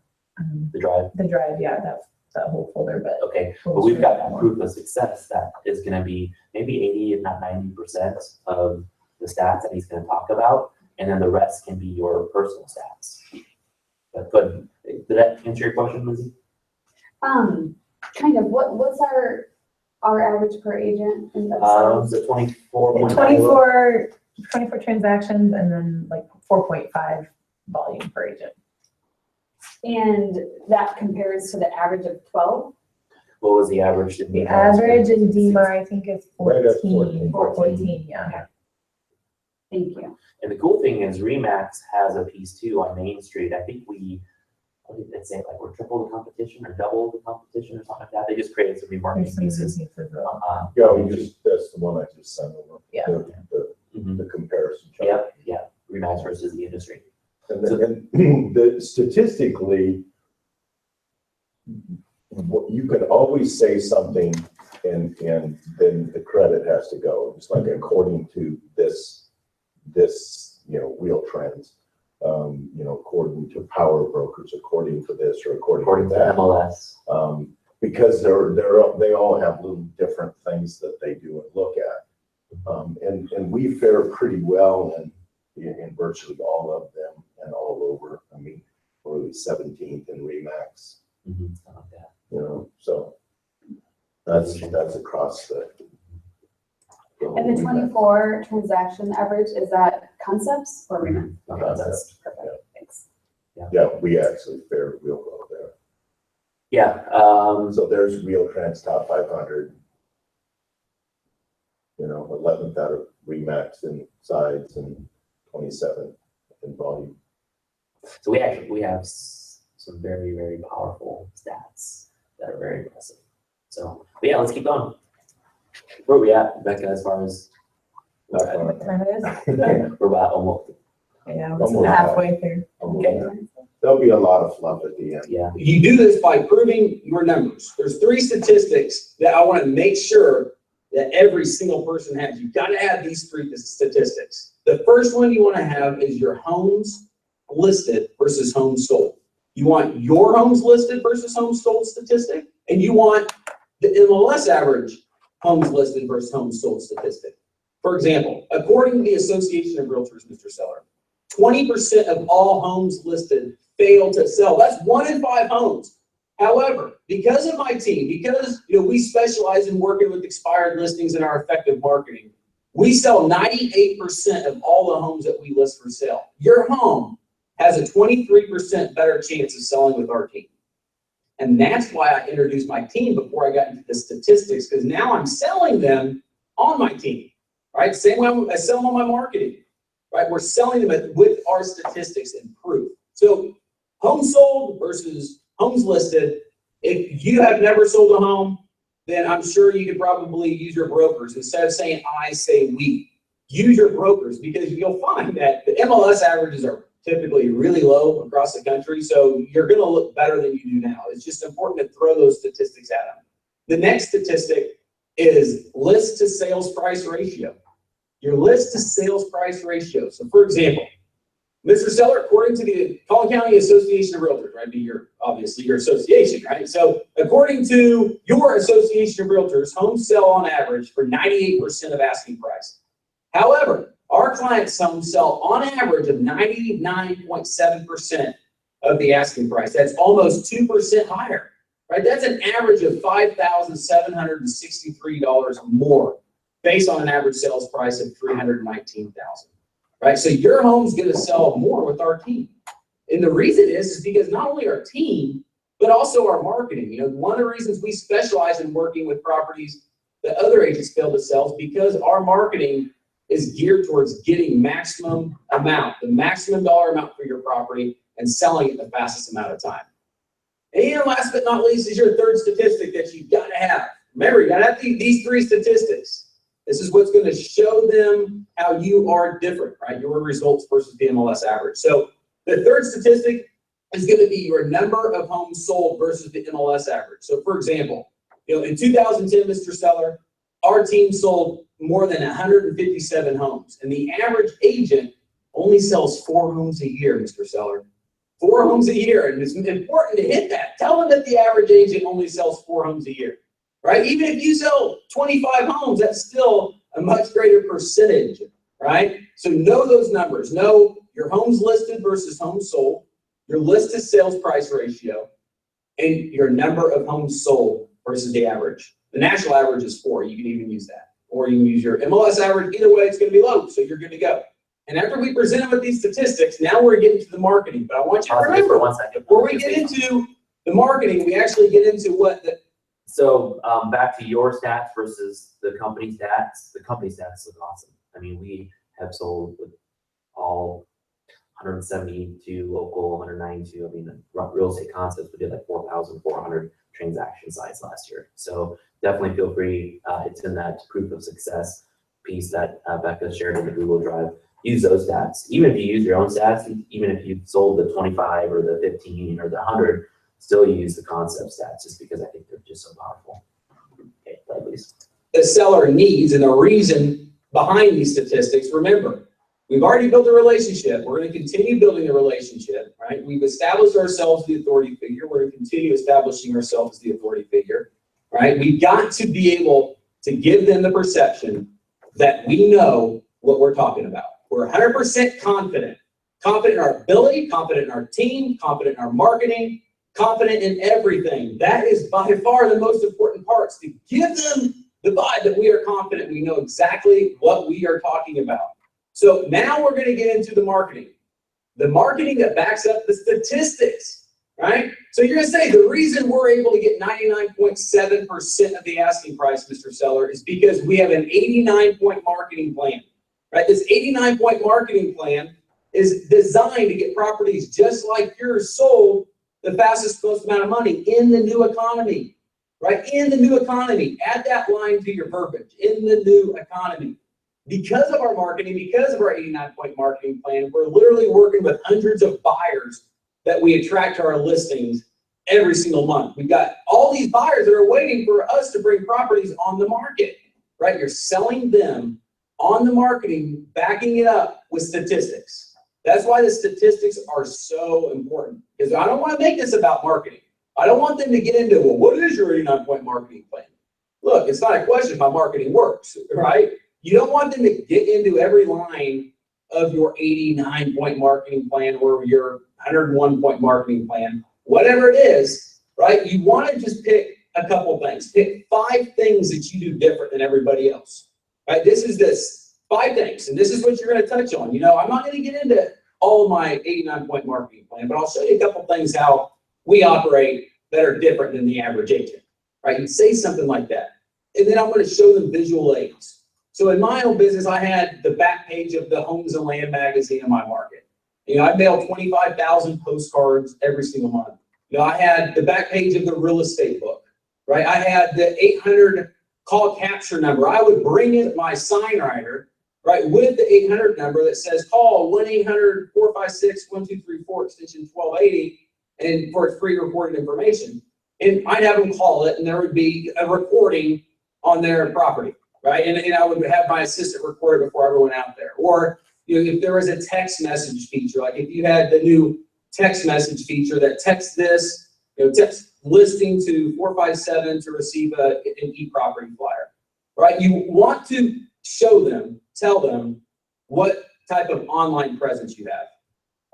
The drive. the drive, yeah, that whole folder, but. Okay, but we've got that proof of success that is going to be maybe 80, if not 90% of the stats that he's going to talk about, and then the rest can be your personal stats. But good. Did that answer your question, Lizzie? Kind of. What's our average per agent in that sales? The 24. 24 transactions and then like 4.5 volume per agent. And that compares to the average of 12? What was the average? The average in DMAR, I think, is Right at 14. 14. 14, yeah. Thank you. And the cool thing is Remax has a piece too on Main Street. I think what did they say, like we're triple the competition or double the competition or something like that. They just created some new marketing There's some pieces. pieces as well. Yeah, that's the one I just sent over. Yeah. The comparison chart. Yeah, Remax versus the industry. And the statistically, you can always say something and then the credit has to go. It's like according to this, Real Trends, according to Power Brokers, according to this or according to that. MLS. Because they all have little different things that they do and look at. And we fare pretty well in virtually all of them and all over. I mean, we're the 17th in Remax, Something like that. so that's across the. And the 24 transaction average, is that concepts or Remax? Okay, that's Perfect. Thanks. Yeah, we actually fare real well there. yeah. So there's Real Trends Top 500. 11th out of Remax in sides and 27 in volume. So we have some very, very powerful stats that are very impressive. So, but yeah, let's keep going. Where are we at, Becca, as far as? What time it is? We're about almost, Yeah, Almost we're halfway through. okay, There'll be a lot of fluff at the end. yeah. you do this by proving your numbers. There's 3 statistics that I want to make sure that every single person has. You've got to have these 3 statistics. The first one you want to have is your homes listed versus homes sold. You want your homes listed versus homes sold statistic, and you want the MLS average homes listed versus homes sold statistic. For example, according to the Association of Realtors, Mr. Seller, 20% of all homes listed fail to sell. That's 1 in 5 homes. However, because of my team, because we specialize in working with expired listings in our effective marketing, we sell 98% of all the homes that we list for sale. Your home has a 23% better chance of selling with our team. And that's why I introduced my team before I got into the statistics, because now I'm selling them on my team, right? Same way I sell them on my marketing, right? We're selling them with our statistics and proof. So homes sold versus homes listed. If you have never sold a home, then I'm sure you could probably use your brokers. Instead of saying I, say we. Use your brokers, because you'll find that the MLS averages are typically really low across the country. So you're going to look better than you do now. It's just important to throw those statistics at them. The next statistic is list to sales price ratio. Your list to sales price ratio. So for example, Mr. Seller, according to the Collin County Association of Realtors, right? Obviously your association, right? So according to your Association of Realtors, homes sell on average for 98% of asking price. However, our clients' homes sell on average of 99.7% of the asking price. That's almost 2% higher, right? That's an average of $5,763 more, based on an average sales price of $319,000. Right, so your home's going to sell more with our team, and the reason is because not only our team, but also our marketing. One of the reasons we specialize in working with properties that other agents fail to sell is because our marketing is geared towards getting maximum amount, the maximum dollar amount for your property, and selling it the fastest amount of time. And last but not least is your third statistic that you've got to have. Remember, you got to have these 3 statistics. This is what's going to show them how you are different, right? Your results versus the MLS average. So the third statistic is going to be your number of homes sold versus the MLS average. So for example, in 2010, Mr. Seller, our team sold more than 157 homes, and the average agent only sells 4 homes a year, Mr. Seller. 4 homes a year, and it's important to hit that. Tell them that the average agent only sells 4 homes a year. Right? Even if you sell 25 homes, that's still a much greater percentage, right? So know those numbers. Know your homes listed versus homes sold, your list to sales price ratio, and your number of homes sold versus the average. The national average is 4. You can even use that. Or you can use your MLS average. Either way, it's going to be low, so you're good to go. And after we present them with these statistics, now we're getting to the marketing. But I want you to remember, before we get into the marketing, we actually get into what the So back to your stats versus the company stats. The company stats look awesome. I mean, we have sold with all 172 local, 192. I mean, real estate concepts, we did like 4,400 transaction size last year. So definitely feel free. It's in that proof of success piece that Becca shared in the Google Drive. Use those stats. Even if you use your own stats, even if you sold the 25 or the 15 or the 100, still use the concept stats, just because I think they're just so powerful. Okay, please. The seller needs, and the reason behind these statistics, remember, we've already built a relationship. We're going to continue building the relationship, right? We've established ourselves as the authority figure. We're going to continue establishing ourselves as the authority figure, right? We've got to be able to give them the perception that we know what we're talking about. We're 100% confident in our ability, confident in our team, confident in our marketing, confident in everything. That is by far the most important parts, to give them the vibe that we are confident, we know exactly what we are talking about. So now we're going to get into the marketing that backs up the statistics, right? So you're going to say the reason we're able to get 99.7% of the asking price, Mr. Seller, is because we have an 89-point marketing plan, right? This 89-point marketing plan is designed to get properties just like yours sold the fastest, most amount of money in the new economy, right? In the new economy. Add that line to your verbiage, in the new economy. Because of our marketing, because of our 89-point marketing plan, we're literally working with hundreds of buyers that we attract to our listings every single month. We've got all these buyers that are waiting for us to bring properties on the market, right? You're selling them on the marketing, backing it up with statistics. That's why the statistics are so important, because I don't want to make this about marketing. I don't want them to get into, well, what is your 89-point marketing plan? Look, it's not a question if my marketing works, right? You don't want them to get into every line of your 89-point marketing plan or your 101-point marketing plan, whatever it is, right? You want to just pick a couple things. Pick 5 things that you do different than everybody else, right? This is 5 things, and this is what you're going to touch on. You know, I'm not going to get into all of my 89-point marketing plan, but I'll show you a couple things how we operate that are different than the average agent, right? You say something like that, and then I'm going to show them visual aids. So in my own business, I had the back page of the Homes and Land magazine in my market. You know, I mailed 25,000 postcards every single month. You know, I had the back page of the real estate book, right? I had the 800 call capture number. I would bring in my sign writer, right, with the 800 number that says call 1-800-456-1234 extension 1280 and for free recorded information. And I'd have them call it and there would be a recording on their property, right? And I would have my assistant record it before I went out there. Or, you know, if there was a text message feature, like if you had the new text message feature that text this, you know, text listing to 457 to receive an e-property flyer, right? You want to show them, tell them what type of online presence you have,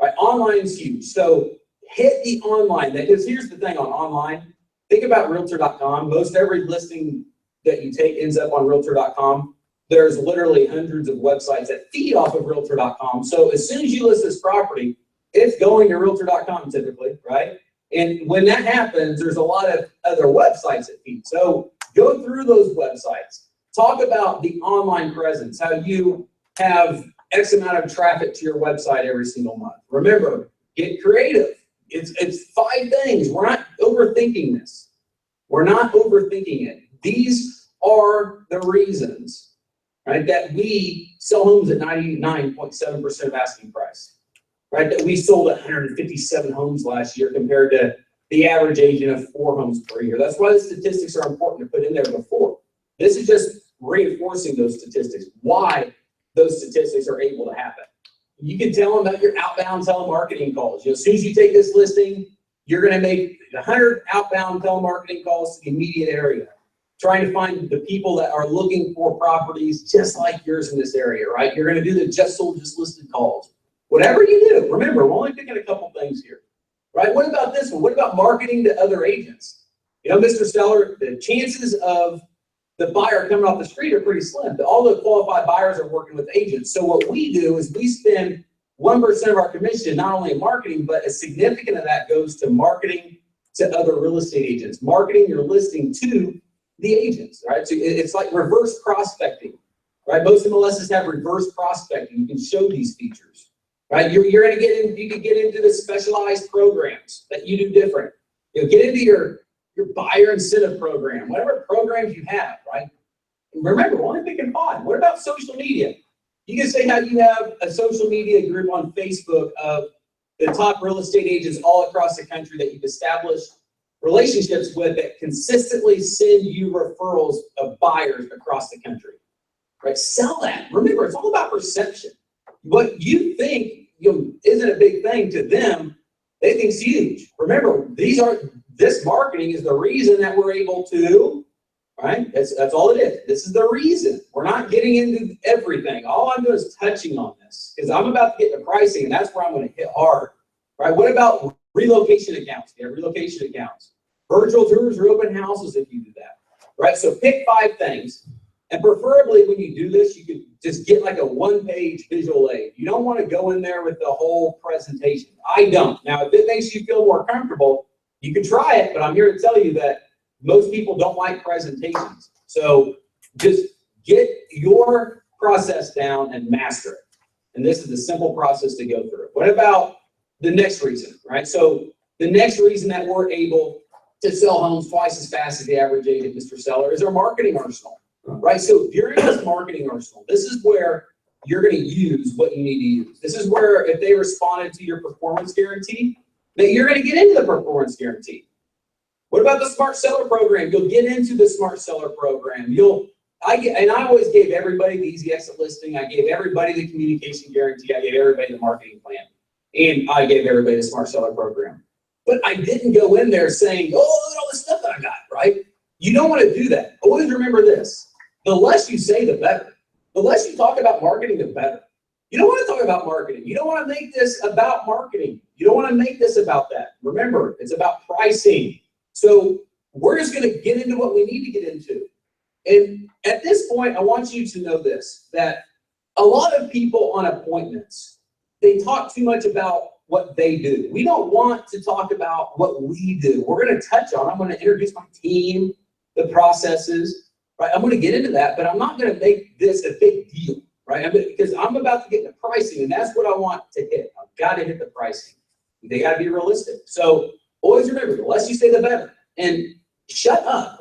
right? Online is huge. So hit the online, because here's the thing on online, think about realtor.com. Most every listing that you take ends up on realtor.com. There's literally hundreds of websites that feed off of realtor.com. So as soon as you list this property, it's going to realtor.com typically, right? And when that happens, there's a lot of other websites that feed. So go through those websites. Talk about the online presence, how you have X amount of traffic to your website every single month. Remember, get creative. It's 5 things. We're not overthinking this. We're not overthinking it. These are the reasons, right, that we sell homes at 99.7% of asking price, right? That we sold 157 homes last year compared to the average agent of 4 homes per year. That's why the statistics are important to put in there before. This is just reinforcing those statistics, why those statistics are able to happen. You can tell them about your outbound telemarketing calls. You know, as soon as you take this listing, you're going to make 100 outbound telemarketing calls to the immediate area, trying to find the people that are looking for properties just like yours in this area, right? You're going to do the just sold, just listed calls. Whatever you do, remember, we're only picking a couple things here, right? What about this one? What about marketing to other agents? You know, Mr. Seller, the chances of the buyer coming off the street are pretty slim. All the qualified buyers are working with agents. So what we do is we spend 1% of our commission, not only in marketing, but a significant of that goes to marketing to other real estate agents, marketing your listing to the agents, right? So it's like reverse prospecting, right? Most MLSs have reverse prospecting. You can show these features, right? You're going to get in, you can get into the specialized programs that you do different. You know, get into your buyer incentive program, whatever programs you have, right? And remember, we're only picking 5. What about social media? You can say how you have a social media group on Facebook of the top real estate agents all across the country that you've established relationships with that consistently send you referrals of buyers across the country, right? Sell that. Remember, it's all about perception. What you think isn't a big thing to them, they think it's huge. Remember, this marketing is the reason that we're able to, right? That's all it is. This is the reason. We're not getting into everything. All I'm doing is touching on this because I'm about to get to pricing, and that's where I'm going to hit hard, right? What about relocation accounts? You have relocation accounts. Virtual tours or open houses if you do that, right? So pick 5 things. And preferably when you do this, you could just get like a 1-page visual aid. You don't want to go in there with the whole presentation. I don't. Now, if it makes you feel more comfortable, you can try it, but I'm here to tell you that most people don't like presentations. So just get your process down and master it. And this is the simple process to go through. What about the next reason, right? So the next reason that we're able to sell homes twice as fast as the average agent, Mr. Seller, is our marketing arsenal, right? So during this marketing arsenal, this is where you're going to use what you need to use. This is where if they responded to your performance guarantee, that you're going to get into the performance guarantee. What about the Smart Seller program? You'll get into the Smart Seller program. I always gave everybody the easy exit listing. I gave everybody the communication guarantee. I gave everybody the marketing plan. And I gave everybody the Smart Seller program. But I didn't go in there saying, oh, look at all this stuff that I got, right? You don't want to do that. Always remember this. The less you say, the better. The less you talk about marketing, the better. You don't want to talk about marketing. You don't want to make this about marketing. You don't want to make this about that. Remember, it's about pricing. So we're just going to get into what we need to get into. And at this point, I want you to know this, that a lot of people on appointments, they talk too much about what they do. We don't want to talk about what we do. We're going to touch on, I'm going to introduce my team, the processes, right? I'm going to get into that, but I'm not going to make this a big deal, right? Because I'm about to get into pricing, and that's what I want to hit. I've got to hit the pricing. They got to be realistic. So always remember, the less you say, the better. And shut up.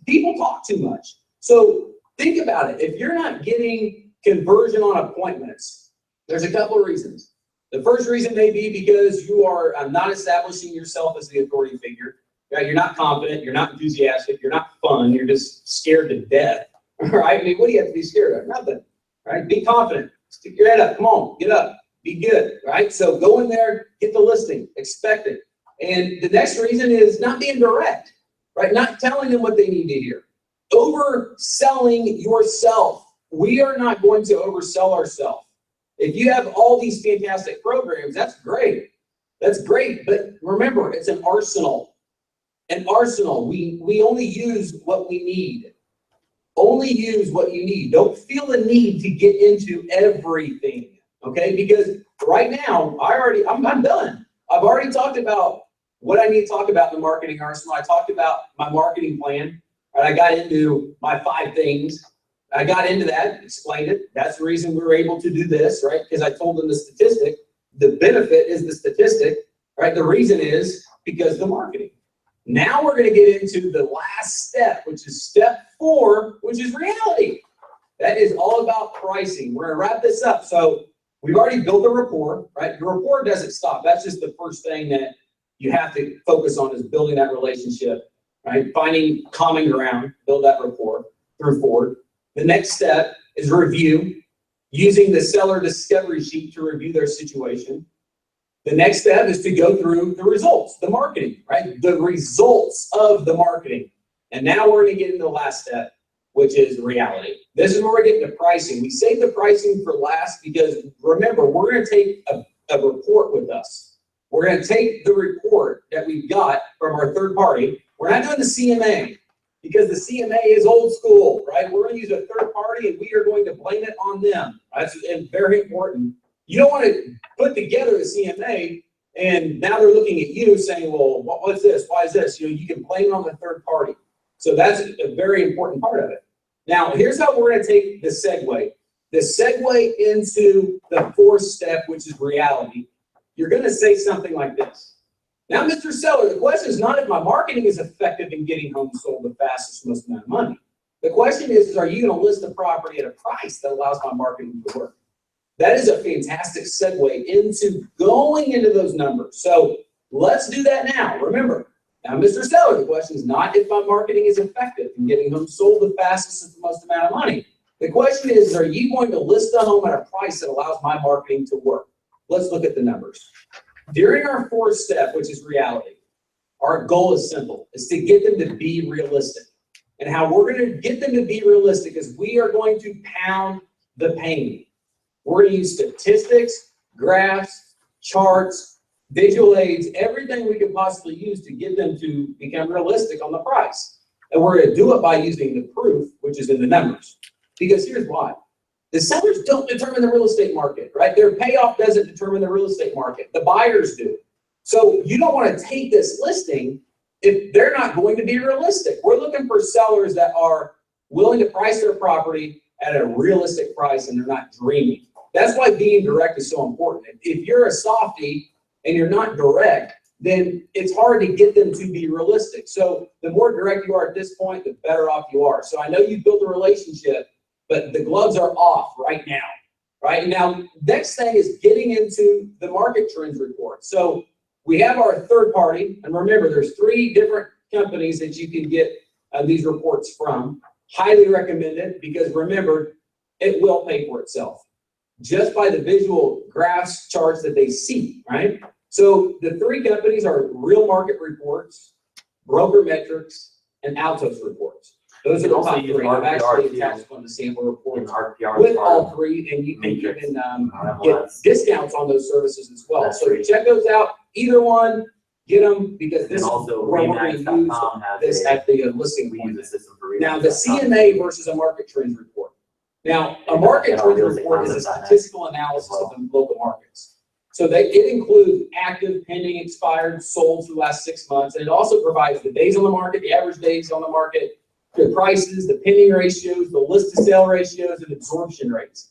People talk too much. So think about it. If you're not getting conversion on appointments, there's a couple of reasons. The first reason may be because you are not establishing yourself as the authority figure. Right? You're not confident, you're not enthusiastic, you're not fun, you're just scared to death. Right? I mean, what do you have to be scared of? Nothing. Right? Be confident. Stick your head up. Come on, get up. Be good. Right? So go in there, get the listing, expect it. And the next reason is not being direct. Right? Not telling them what they need to hear. Overselling yourself. We are not going to oversell ourselves. If you have all these fantastic programs, that's great. That's great. But remember, it's an arsenal. An arsenal. We only use what we need. Only use what you need. Don't feel the need to get into everything. Okay? Because right now, I'm done. I've already talked about what I need to talk about in the marketing arsenal. I talked about my marketing plan. Right? I got into my 5 things. I got into that, explained it. That's the reason we were able to do this, right? Because I told them the statistic. The benefit is the statistic, right? The reason is because of the marketing. Now we're going to get into the last step, which is step 4, which is reality. That is all about pricing. We're going to wrap this up. So we've already built a rapport, right? Your rapport doesn't stop. That's just the first thing that you have to focus on, is building that relationship, right? Finding common ground, build that rapport through Ford. The next step is review, using the seller discovery sheet to review their situation. The next step is to go through the results, the marketing, right? The results of the marketing. And now we're going to get into the last step, which is reality. This is where we're getting to pricing. We save the pricing for last because, remember, we're going to take a report with us. We're going to take the report that we've got from our third party. We're not doing the CMA. Because the CMA is old school, right? We're going to use a third party and we are going to blame it on them. That's very important. You don't want to put together the CMA and now they're looking at you saying, well, what's this? Why is this? You can blame it on the third party. So that's a very important part of it. Now, here's how we're going to take the segue. The segue into the 4th step, which is reality. You're going to say something like this. Now, Mr. Seller, the question is not if my marketing is effective in getting homes sold the fastest, most amount of money. The question is are you going to list the property at a price that allows my marketing to work? That is a fantastic segue into going into those numbers. So let's do that now. Remember, now, Mr. Seller, the question is not if my marketing is effective in getting homes sold the fastest and the most amount of money. The question is are you going to list the home at a price that allows my marketing to work? Let's look at the numbers. During our 4th step, which is reality, our goal is simple. It's to get them to be realistic. And how we're going to get them to be realistic is we are going to pound the pain. We're going to use statistics, graphs, charts, visual aids, everything we could possibly use to get them to become realistic on the price. And we're going to do it by using the proof, which is in the numbers. Because here's why. The sellers don't determine the real estate market, right? Their payoff doesn't determine the real estate market. The buyers do. So you don't want to take this listing if they're not going to be realistic. We're looking for sellers that are willing to price their property at a realistic price and they're not dreaming. That's why being direct is so important. If you're a softie and you're not direct, then it's hard to get them to be realistic. So the more direct you are at this point, the better off you are. So I know you've built a relationship, but the gloves are off right now, right? Now, next thing is getting into the market trends report. So we have our third party, and remember, there's 3 different companies that you can get these reports from. Highly recommend it because remember, it will pay for itself just by the visual graphs, charts that they see, right? So the 3 companies are Real Market Reports, Broker Metrics, and Altos Reports. Those are You the can also top use three. I've RPR actually too. attached one to sample In reports RPR. with all three, and you can Matrix. even get MLS. discounts on those services as well. That's So great. check those out, either one, get them, because this And is also where we're gonna use Remax.com has this a, at the listing we use appointment. a system for Remax. Now, the CMA versus a market trends report. Now, a And market our trends real estate report is a concepts.net statistical analysis of the local markets. So it includes active, pending, expired, sold for the last 6 months, and it also provides the days on the market, the average days on the market, the prices, the pending ratios, the list to sale ratios, and absorption rates.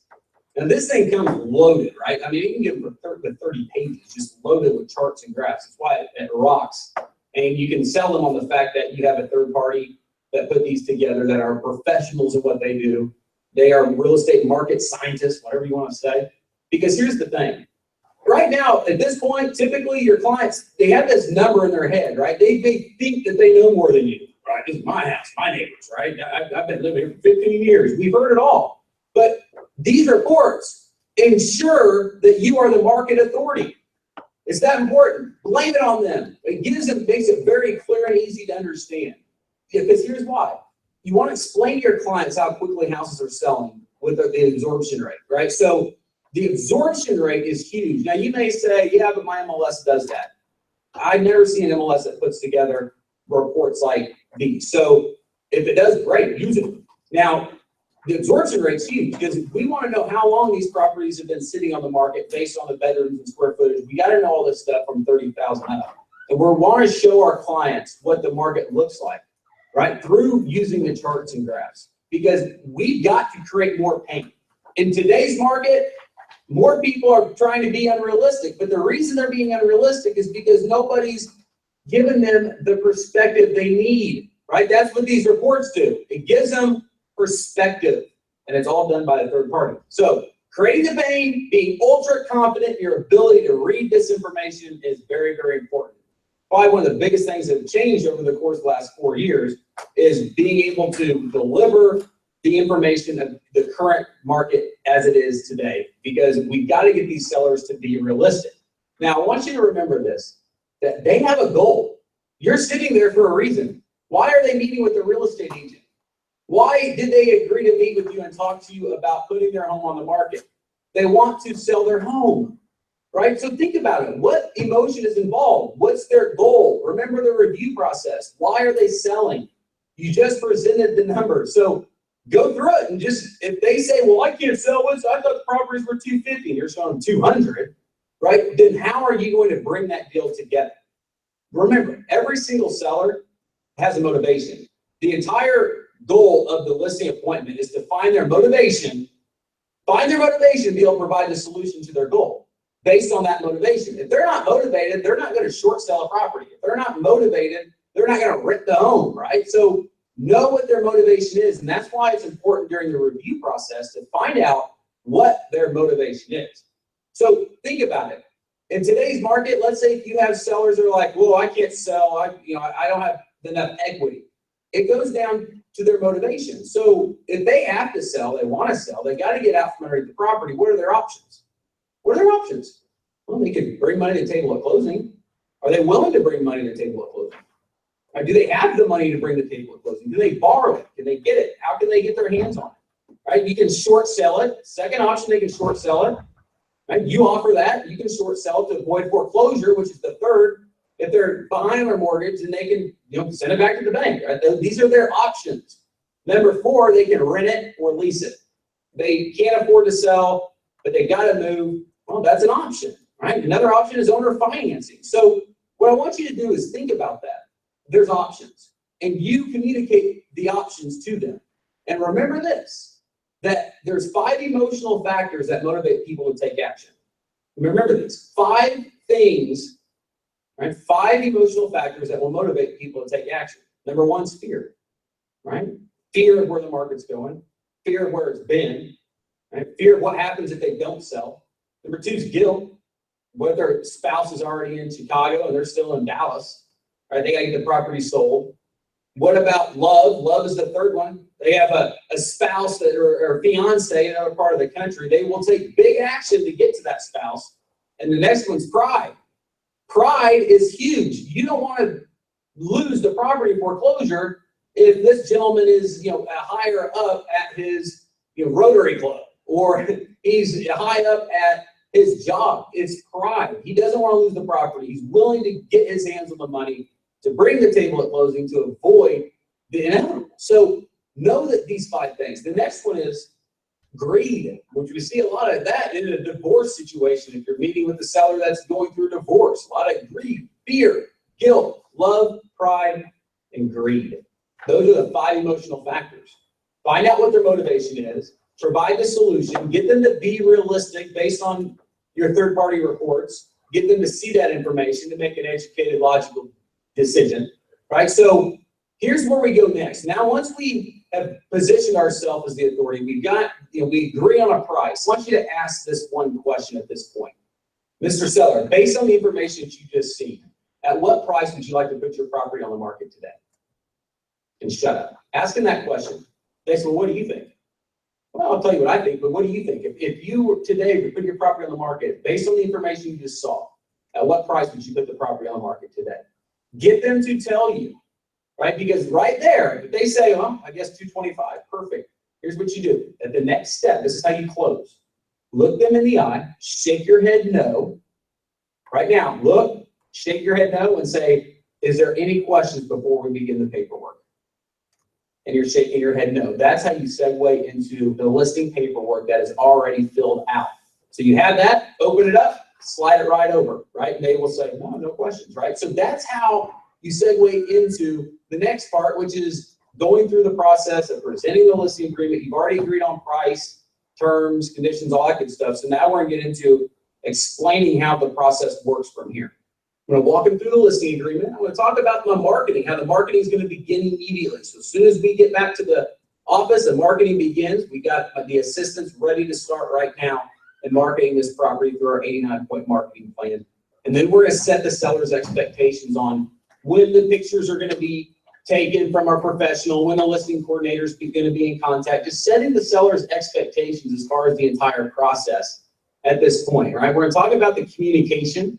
And this thing comes loaded, right? I mean, you can get them for 30 pages, just loaded with charts and graphs. That's why it rocks. And you can sell them on the fact that you have a third party that put these together that are professionals in what they do. They are real estate market scientists, whatever you want to say. Because here's the thing. Right now, at this point, typically your clients, they have this number in their head, right? They think that they know more than you, right? This is my house, my neighbors, right? I've been living here for 15 years. We've heard it all. But these reports ensure that you are the market authority. It's that important. Blame it on them. It makes it very clear and easy to understand. Because here's why. You want to explain to your clients how quickly houses are selling with the absorption rate, right? So the absorption rate is huge. Now you may say, yeah, but my MLS does that. I've never seen an MLS that puts together reports like these. So if it does, great, use it. Now, the absorption rate's huge because we want to know how long these properties have been sitting on the market based on the bedrooms and square footage. We got to know all this stuff from 30,000 up. And we want to show our clients what the market looks like, right? Through using the charts and graphs, because we've got to create more pain. In today's market, more people are trying to be unrealistic, but the reason they're being unrealistic is because nobody's given them the perspective they need, right? That's what these reports do. It gives them perspective, and it's all done by a third party. So creating the pain, being ultra confident in your ability to read this information is very, very important. Probably one of the biggest things that have changed over the course of the last 4 years is being able to deliver the information of the current market as it is today, because we've got to get these sellers to be realistic. Now, I want you to remember this, that they have a goal. You're sitting there for a reason. Why are they meeting with the real estate agent? Why did they agree to meet with you and talk to you about putting their home on the market? They want to sell their home, right? So think about it. What emotion is involved? What's their goal? Remember the review process. Why are they selling? You just presented the numbers. So go through it and just, if they say, well, I can't sell this, I thought the properties were 250 and you're showing 200, right? Then how are you going to bring that deal together? Remember, every single seller has a motivation. The entire goal of the listing appointment is to find their motivation, be able to provide the solution to their goal based on that motivation. If they're not motivated, they're not going to short sell a property. If they're not motivated, they're not going to rent the home, right? So know what their motivation is, and that's why it's important during the review process to find out what their motivation is. So think about it. In today's market, let's say if you have sellers that are like, well, I can't sell, I don't have enough equity. It goes down to their motivation. So if they have to sell, they want to sell, they got to get out from underneath the property. What are their options? What are their options? Well, they could bring money to the table at closing. Are they willing to bring money to the table at closing? Or do they have the money to bring to the table at closing? Do they borrow it? Can they get it? How can they get their hands on it? Right? You can short sell it. Second option, they can short sell it. Right? You offer that. You can short sell it to avoid foreclosure, which is the third. If they're behind on their mortgage, then they can send it back to the bank. Right? These are their options. Number 4, they can rent it or lease it. They can't afford to sell, but they got to move. Well, that's an option. Right? Another option is owner financing. So what I want you to do is think about that. There's options, and you communicate the options to them. And remember this, that there's 5 emotional factors that motivate people to take action. Remember these 5 things, right? 5 emotional factors that will motivate people to take action. Number 1 is fear, right? Fear of where the market's going, fear of where it's been, right? Fear of what happens if they don't sell. Number 2 is guilt. What if their spouse is already in Chicago and they're still in Dallas? Right, they got to get the property sold. What about love? Love is the third one. They have a spouse or fiance in another part of the country. They will take big action to get to that spouse. And the next one's pride. Pride is huge. You don't want to lose the property foreclosure if this gentleman is, higher up at his, Rotary Club, or he's high up at his job. It's pride. He doesn't want to lose the property. He's willing to get his hands on the money to bring the table at closing to avoid the inevitable. So know that these 5 things. The next one is greed, which we see a lot of that in a divorce situation. If you're meeting with the seller that's going through a divorce, a lot of greed, fear, guilt, love, pride, and greed. Those are the 5 emotional factors. Find out what their motivation is, provide the solution, get them to be realistic based on your third-party reports, get them to see that information to make an educated, logical decision, right? So here's where we go next. Now, once we have positioned ourselves as the authority, we've got, we agree on a price. I want you to ask this one question at this point. Mr. Seller, based on the information that you just seen, at what price would you like to put your property on the market today? And shut up. Asking that question. They say, well, what do you think? Well, I'll tell you what I think, but what do you think? If you were today to put your property on the market, based on the information you just saw, at what price would you put the property on the market today? Get them to tell you, right? Because right there, if they say, well, I guess 225, perfect. Here's what you do. At the next step, this is how you close. Look them in the eye, shake your head no. Right now, look, shake your head no and say, is there any questions before we begin the paperwork? And you're shaking your head no. That's how you segue into the listing paperwork that is already filled out. So you have that, open it up, slide it right over, right? And they will say, no questions, right? So that's how you segue into the next part, which is going through the process of presenting the listing agreement. You've already agreed on price, terms, conditions, all that good stuff. So now we're gonna get into explaining how the process works from here. I'm going to walk them through the listing agreement. I'm going to talk about my marketing, how the marketing is going to begin immediately. So as soon as we get back to the office and marketing begins, we got the assistants ready to start right now in marketing this property through our 89-point marketing plan. And then we're going to set the seller's expectations on when the pictures are going to be taken from our professional, when the listing coordinator is going to be in contact, just setting the seller's expectations as far as the entire process at this point, right? We're going to talk about the communication,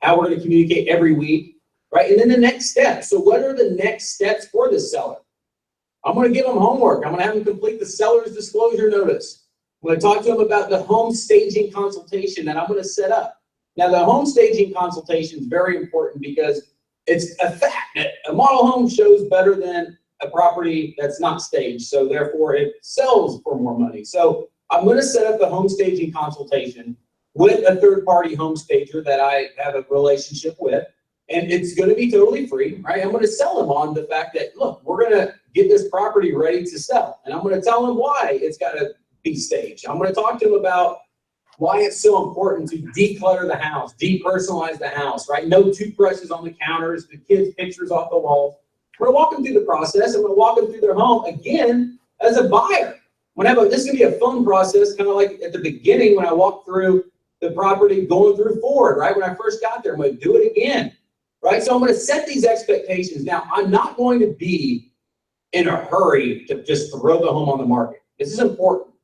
how we're going to communicate every week, right? And then the next steps. So what are the next steps for the seller? I'm going to give them homework. I'm going to have them complete the seller's disclosure notice. I'm going to talk to them about the home staging consultation that I'm going to set up. Now, the home staging consultation is very important because it's a fact that a model home shows better than a property that's not staged. So therefore, it sells for more money. So I'm going to set up the home staging consultation with a third-party home stager that I have a relationship with, and it's going to be totally free, right? I'm going to sell them on the fact that, look, we're going to get this property ready to sell, and I'm going to tell them why it's got to be staged. I'm going to talk to them about why it's so important to declutter the house, depersonalize the house, right? No toothbrushes on the counters, the kids' pictures off the walls. We're going to walk them through the process, and we're going to walk them through their home, again, as a buyer. This is going to be a fun process, kind of like at the beginning when I walked through the property going through Ford, right? When I first got there, I'm going to do it again, right? So I'm going to set these expectations. Now, I'm not going to be in a hurry to just throw the home on the market. This is important.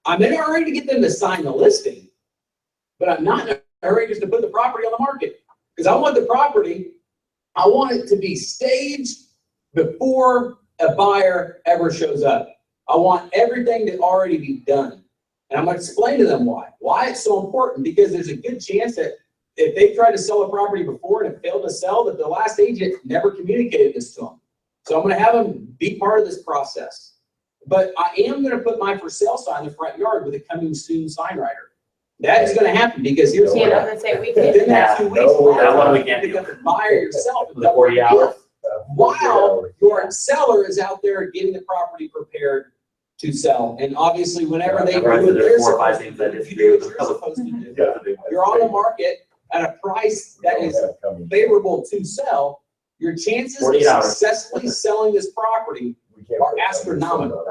I'm in a hurry to get them to sign the listing, but I'm not in a hurry just to put the property on the market because I want the property, I want it to be staged before a buyer ever shows up. I want everything to already be done. And I'm going to explain to them why it's so important, because there's a good chance that if they tried to sell a property before and it failed to sell, that the last agent never communicated this to them. So I'm going to have them be part of this process. But I am going to put my for sale sign in the front yard with a coming soon sign writer. That is going to happen because here's Yeah, what I'm gonna say we within can't. that 2 weeks, that one we can't pick do. up the buyer yourself. The 40 hours. While your seller is out there getting the property prepared to sell. And obviously, whenever they do Right, so what there's they're 4 or 5 supposed things to I do, disagree you do with what the you're public. supposed to do. You're on the market at a price that is favorable to sell. Your chances of 48 hours. successfully selling this property are astronomical.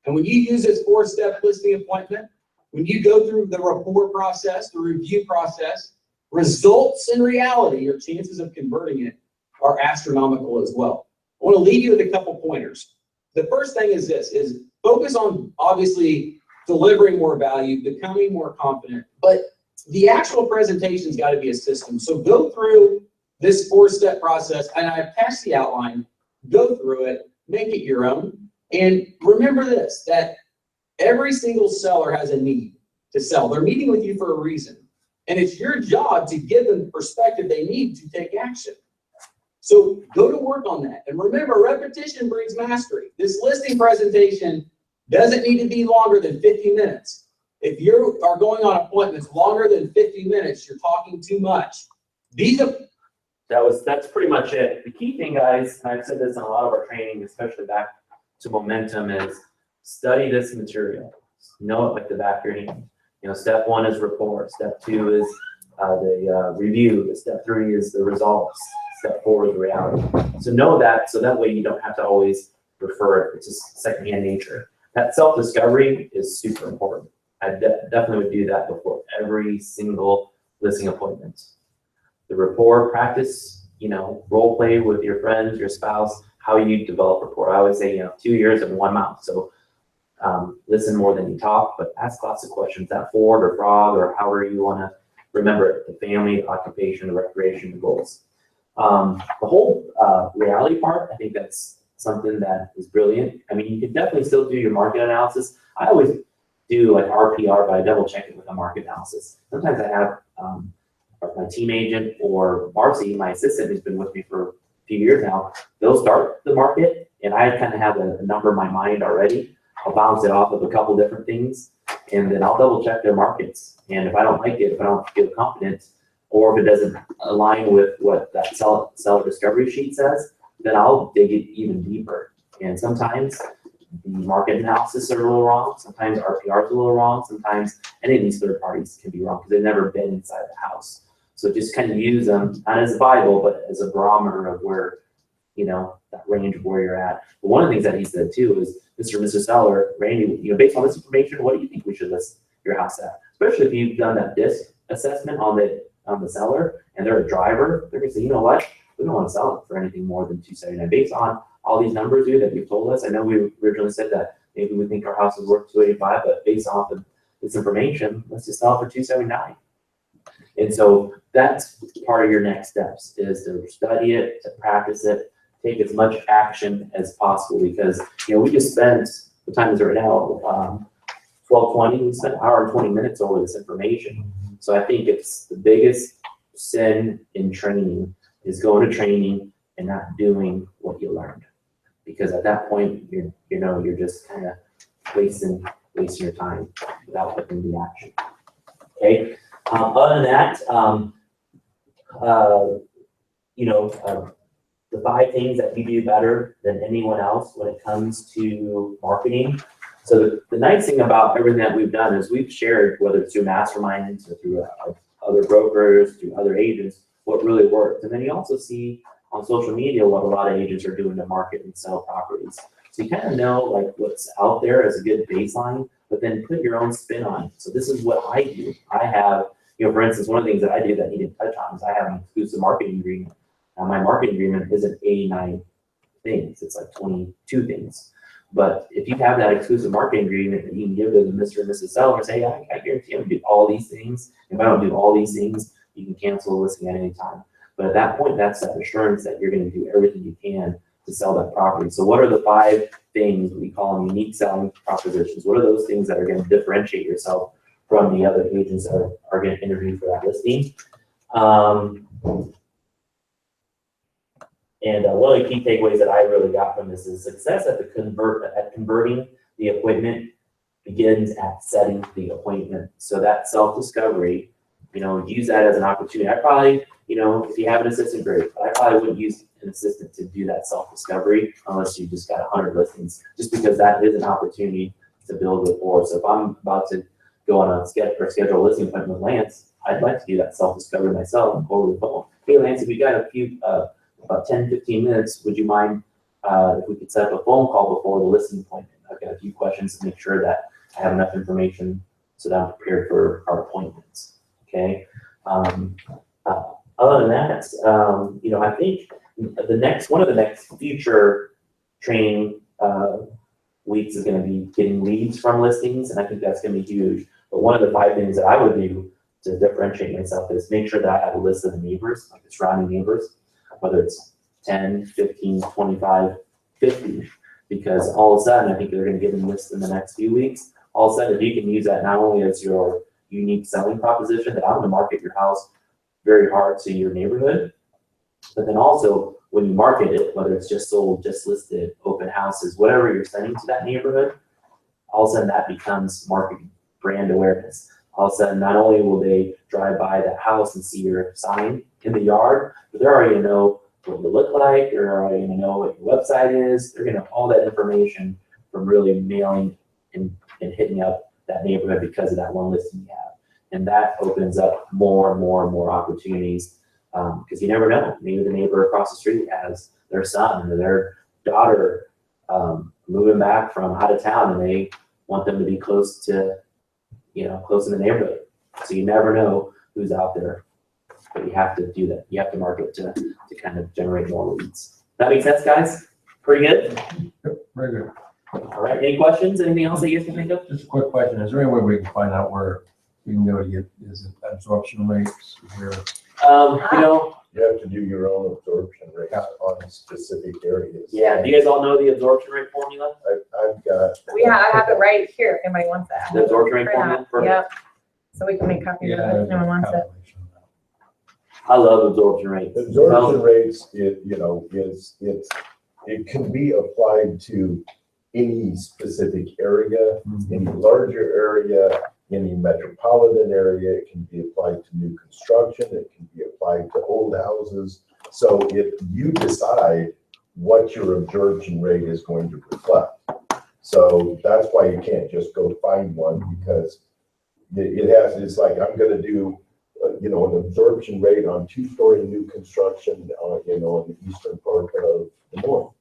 And when you use this 4-step listing appointment, when you go through the rapport process, the review process, results in reality, your chances of converting it are astronomical as well. I want to leave you with a couple pointers. The first thing is this, is focus on obviously delivering more value, becoming more confident, but the actual presentation's got to be a system. So go through this 4-step process, and I attached the outline, go through it, make it your own. And remember this, that every single seller has a need to sell. They're meeting with you for a reason. And it's your job to give them the perspective they need to take action. So go to work on that. And remember, repetition breeds mastery. This listing presentation doesn't need to be longer than 50 minutes. If you are going on appointments longer than 50 minutes, you're talking too much. That's pretty much it. The key thing, guys, and I've said this in a lot of our training, especially back to Momentum, is study this material. Know it like the back of your hand. You know, step 1 is report. Step 2 is the review. Step 3 is the results. Step 4 is reality. So know that, so that way you don't have to always refer it. It's just secondhand nature. That self-discovery is super important. I definitely would do that before every single listing appointment. The rapport practice, you know, role play with your friends, your spouse, how you develop rapport. I always say, you know, 2 ears and 1 mouth. So listen more than you talk, but ask lots of questions. That Ford or frog or however you want to remember it, the family, occupation, the recreation, the goals. The whole reality part, I think that's something that is brilliant. I mean, you can definitely still do your market analysis. I always do like RPR, but I double check it with a market analysis. Sometimes I have my team agent or Marcy, my assistant, who's been with me for a few years now, they'll start the market, and I kind of have a number in my mind already. I'll bounce it off of a couple different things, and then I'll double check their markets. And if I don't like it, if I don't feel confident, or if it doesn't align with what that seller discovery sheet says, then I'll dig it even deeper. And sometimes the market analysis are a little wrong. Sometimes RPR is a little wrong. Sometimes any of these third parties can be wrong because they've never been inside the house. So just kind of use them, not as a Bible, but as a barometer of where, you know, that range of where you're at. But one of the things that he said too is, Mr. and Mrs. Seller, Randy, you know, based on this information, what do you think we should list your house at? Especially if you've done that DISC assessment on the seller and they're a driver, they're gonna say, you know what, we don't want to sell it for anything more than $279. Based on all these numbers that you've told us, I know we originally said that maybe we think our house is worth $285, but based off of this information, let's just sell it for $279. And so that's part of your next steps, is to study it, to practice it, take as much action as possible, because, you know, we just spent, the time is right now, 12:20, we spent an hour and 20 minutes over this information. So I think it's the biggest sin in training is going to training and not doing what you learned. Because at that point, you're just kind of wasting your time without putting the action. Okay. Other than that, the 5 things that you do better than anyone else when it comes to marketing. So the nice thing about everything that we've done is we've shared, whether it's through masterminds or through other brokers, through other agents, what really works. And then you also see on social media what a lot of agents are doing to market and sell properties. So you kind of know like what's out there as a good baseline, but then put your own spin on it. So this is what I do. I have, for instance, one of the things that I do that he didn't touch on is I have an exclusive marketing agreement. Now my marketing agreement isn't 89 things, it's like 22 things. But if you have that exclusive marketing agreement that you can give to the Mr. and Mrs. Seller and say, hey, I guarantee I'm gonna do all these things. If I don't do all these things, you can cancel a listing at any time. But at that point, that's that assurance that you're gonna do everything you can to sell that property. So what are the 5 things, we call them unique selling propositions? What are those things that are gonna differentiate yourself from the other agents that are gonna interview for that listing? And one of the key takeaways that I really got from this is success at converting the appointment begins at setting the appointment. So that self-discovery, use that as an opportunity. I probably, if you have an assistant, great, but I probably wouldn't use an assistant to do that self-discovery unless you just got 100 listings, just because that is an opportunity to build rapport. So if I'm about to go on a schedule listing appointment with Lance, I'd like to do that self-discovery myself over the phone. Hey, Lance, if we got a few, about 10, 15 minutes, would you mind if we could set up a phone call before the listing appointment? I've got a few questions to make sure that I have enough information so that I'm prepared for our appointments, okay? Other than that, I think one of the next future training weeks is going to be getting leads from listings, and I think that's going to be huge. But one of the 5 things that I would do to differentiate myself is make sure that I have a list of the neighbors, like the surrounding neighbors, whether it's 10, 15, 25, 50. Because all of a sudden, I think they're gonna give them this in the next few weeks. All of a sudden, if you can use that not only as your unique selling proposition, that I'm gonna market your house very hard to your neighborhood, but then also when you market it, whether it's just sold, just listed, open houses, whatever you're sending to that neighborhood, all of a sudden that becomes marketing, brand awareness. All of a sudden, not only will they drive by that house and see your sign in the yard, but they're already gonna know what you look like, they're already gonna know what your website is, they're gonna have all that information from really mailing and hitting up that neighborhood because of that one listing you have. And that opens up more and more and more opportunities, because you never know, maybe the neighbor across the street has their son or their daughter moving back from out of town and they want them to be close to, close in the neighborhood. So you never know who's out there, but you have to do that. You have to market to kind of generate more leads. That makes sense, guys? Pretty good? Yep, very good. All right, any questions? Anything else that you guys can think of? Just a quick question. Is there any way we can find out where we can go to get, is it absorption rates here? You have to do your own absorption rates on specific areas. Yeah, do you guys all know the absorption rate formula? I've got. I have it right here, if anybody wants that. The absorption rate formula? Perfect. Yep. So we can make copies of it if no one wants it. Calculation of that. I love absorption rates. Absorption rates, it can be applied to any specific area, any larger area, any metropolitan area. It can be applied to new construction. It can be applied to old houses. So if you decide what your absorption rate is going to reflect. So that's why you can't just go find one, because it's like, I'm going to do an absorption rate on 2-story new construction, in the eastern part of Des Moines.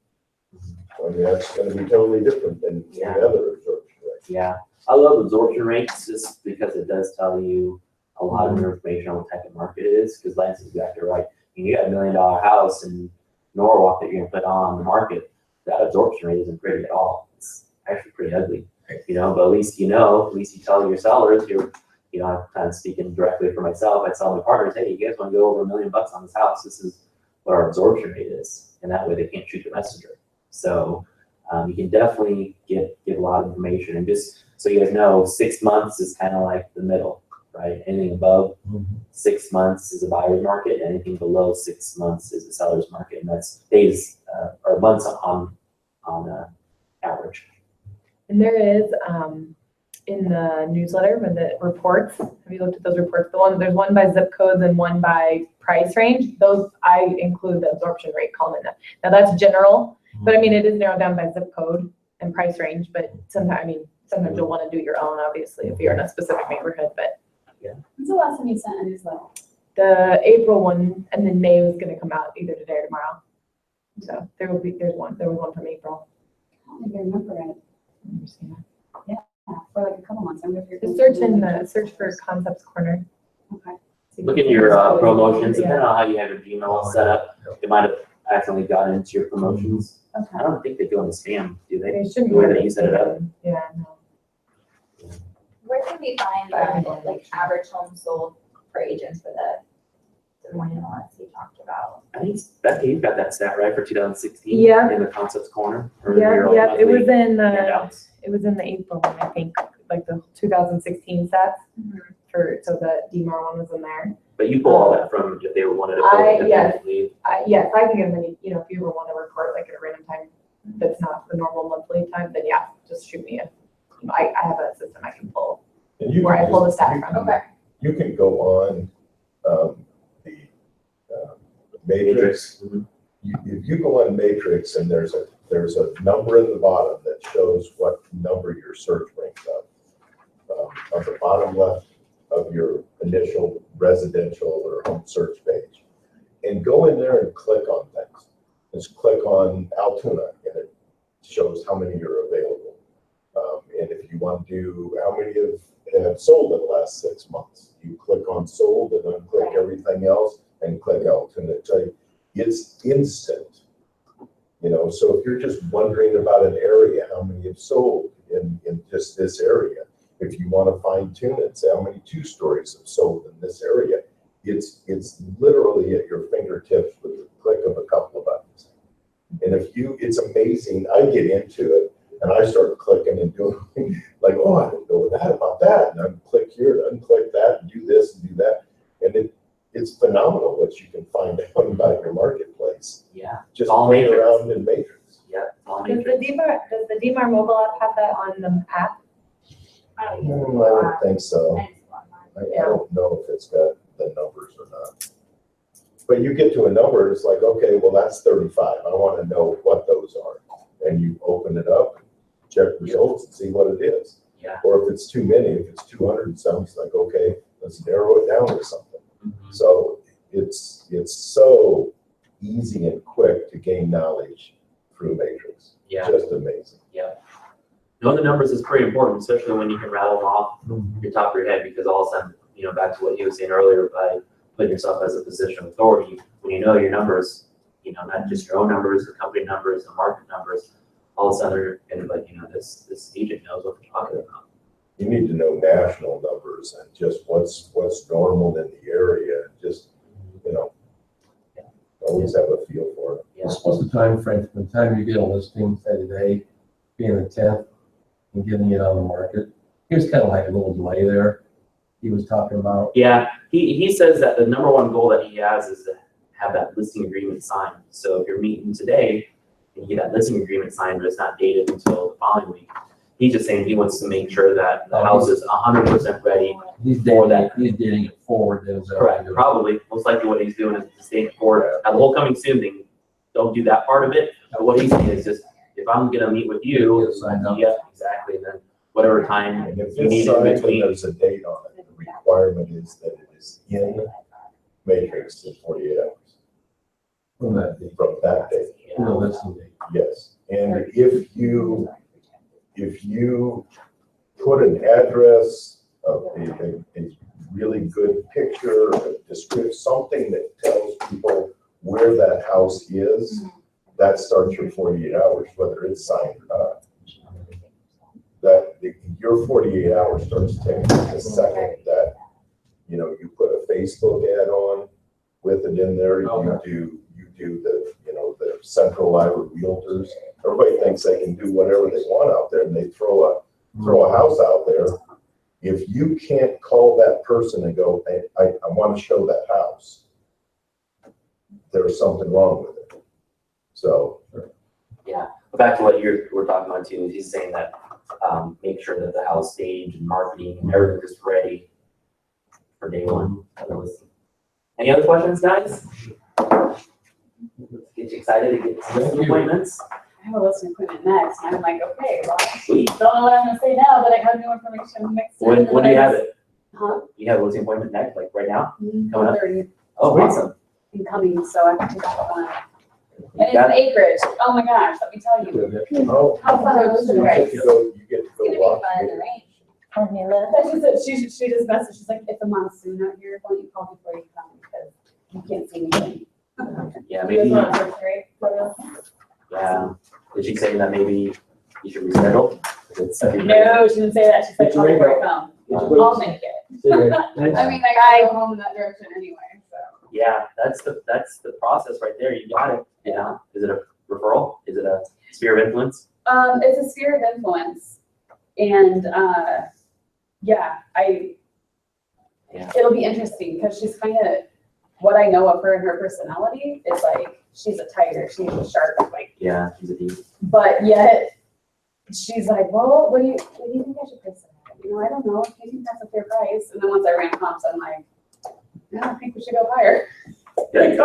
I mean, that's going to be totally different than any other absorption rate. Yeah, I love absorption rates just because it does tell you a lot of information on what type of market it is. Because Lance is exactly right. You got $1 million house in Norwalk that you're going to put on the market. That absorption rate isn't pretty at all. It's actually pretty ugly, but at least you tell your sellers, I'm kind of speaking directly for myself. I tell my partners, hey, you guys want to go over $1 million on this house? This is what our absorption rate is. And that way they can't shoot the messenger. So you can definitely give a lot of information. And just so you guys know, 6 months is kind of like the middle, right? Anything above 6 months is a buyer's market. Anything below 6 months is a seller's market. And that's days or months on average. And there is, in the newsletter, when the reports, have you looked at those reports? There's one by zip codes and one by price range. Those, I include the absorption rate column in that. Now that's general, but I mean, it is narrowed down by zip code and price range, but sometimes you'll want to do your own, obviously, if you're in a specific neighborhood, but. When's the last time you sent a newsletter? The April one, and then May was gonna come out either today or tomorrow. So there was one from April. I don't think I remember it. Yeah, for like a couple months. I wonder if you're. The search for Concepts Corner. Okay. Look at your promotions, depending on how you have your Gmail set up. It might have accidentally gotten into your promotions. Okay. I don't think they go in the spam, do they? They shouldn't. The way that you set it up? Yeah, no. Where can we find average homes sold for agents for the Des Moines MLS you talked about? I think Becky, you've got that stat right for 2016. Yeah. In the Concepts Corner. or Yeah, your yeah, it was in handouts. the April one, I think, like the 2016 sets. So the DMAR one was in there. But you pull all that from if they wanted to. Yes, I can give them any, if you ever want to report like at a random time that's not the normal monthly time, then yeah, just shoot me I have a system I can pull And you where can I pull the just- stat you from. can- Okay. You can go on the Matrix. If you go on Matrix and there's a number in the bottom that shows what number your search ranks up. On the bottom left of your initial residential or home search page. And go in there and click on things. Just click on Altoona and it shows how many are available. And if you want to do how many have sold in the last 6 months, you click on sold and then click everything else and click Altoona. It's instant. So if you're just wondering about an area, how many have sold in just this area, if you want to fine tune it, say how many 2 stories have sold in this area, it's literally at your fingertips with the click of a couple of buttons. And it's amazing, I get into it and I start clicking and doing, like, oh, I didn't know that about that. And I click here, and unclick that, and do this and do that. And it's phenomenal what you can find out about your marketplace. Yeah, Just all playing Matrix. around in Matrix. yeah, it's all Does Matrix. the DMAR mobile app have that on the app? I don't I use it. don't think so. I just go online. I don't know if it's got the numbers or not. But you get to a number, it's like, okay, well, that's 35. I want to know what those are. And you open it up, check results and see what it is. Yeah. Or if it's too many, if it's 200 and something, it's like, okay, let's narrow it down to something. Mhm. So it's so easy and quick to gain knowledge through Matrix. Yeah, Just amazing. knowing the numbers is pretty important, especially when you can rattle them off your top of your head, because all of a sudden, back to what you were saying earlier, by putting yourself as a position of authority, when you know your numbers, not just your own numbers, the company numbers, the market numbers, all of a sudden, and like, this agent knows what they're talking about. You need to know national numbers and just what's normal in the area, just, always have a feel for it. Yeah. What's the time frame from the time you get a listing, say today, being the 10th, and getting it on the market? Here's kind of like a little delay there. He was talking about. Yeah, he says that the number one goal that he has is to have that listing agreement signed. So if you're meeting today and you get that listing agreement signed, but it's not dated until the following week, he's just saying he wants to make sure that the house is 100% ready. He's For dating it forward. Then Correct, probably, most likely what he's doing is staying forward. Now, the whole coming soon thing, don't do that part of it. But what he's saying is just, if I'm gonna meet with you, Get it signed up. yeah, exactly, then whatever time And if you it's need in signed and between. there's a date on it, the requirement is that it is in Matrix in 48 hours from that date, from that date. Yeah. from the listing date. Yes, and if you put an address, a really good picture, a description, something that tells people where that house is, that starts your 48 hours, whether it's signed or not. Your 48 hours starts ticking the second that, you put a Facebook ad on with it in there, you do the, the Central Iowa Realtors. Everybody thinks they can do whatever they want out there, and they throw a house out there. If you can't call that person and go, hey, I want to show that house, there's something wrong with it. So. Yeah, but back to what we're talking about too, is he's saying that, make sure that the house stage and marketing and everything is ready for day one of the listing. Any other questions, guys? Get you excited to get some Thank you. appointments? I have a listing appointment next, and I'm like, okay, well, Sweet. don't know what I'm gonna say now, but I have new information next. When do you have it? Huh? You have a listing appointment next, like right now? Coming up? 30 Oh, awesome. incoming, so I have to pick up one. And Got it's an acreage, oh my gosh, let me tell you. Oh, How fun are those you race? get to go It's gonna be walk. fun in the rain. She said, she just messaged, she's like, it's a monsoon out here, why don't you call before you come, because you can't see anything. Yeah, You guys maybe, want to search rate for this? yeah. Did she say that maybe you should reschedule? It's- No, she didn't say that, she said, call before you come. I'll make it. I mean, I gotta go home in that direction anyway, so. Yeah, that's the process right there. You got it. Yeah. Is it a referral? Is it a sphere of influence? It's a sphere of influence, and, yeah, Yeah. it'll be interesting, because she's kind of, what I know of her and her personality is like, she's a tiger, she's a shark, like, Yeah, she's a deep. but yet, she's like, well, what do you think I should price it at? I don't know, do you think that's a fair price? And then once I ran comps, I'm like, yeah, I think we should go higher. Good.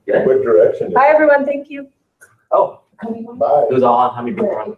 Good. What direction? Bye, everyone. Thank you. Oh, Come on. Bye. it was all on how many people were on.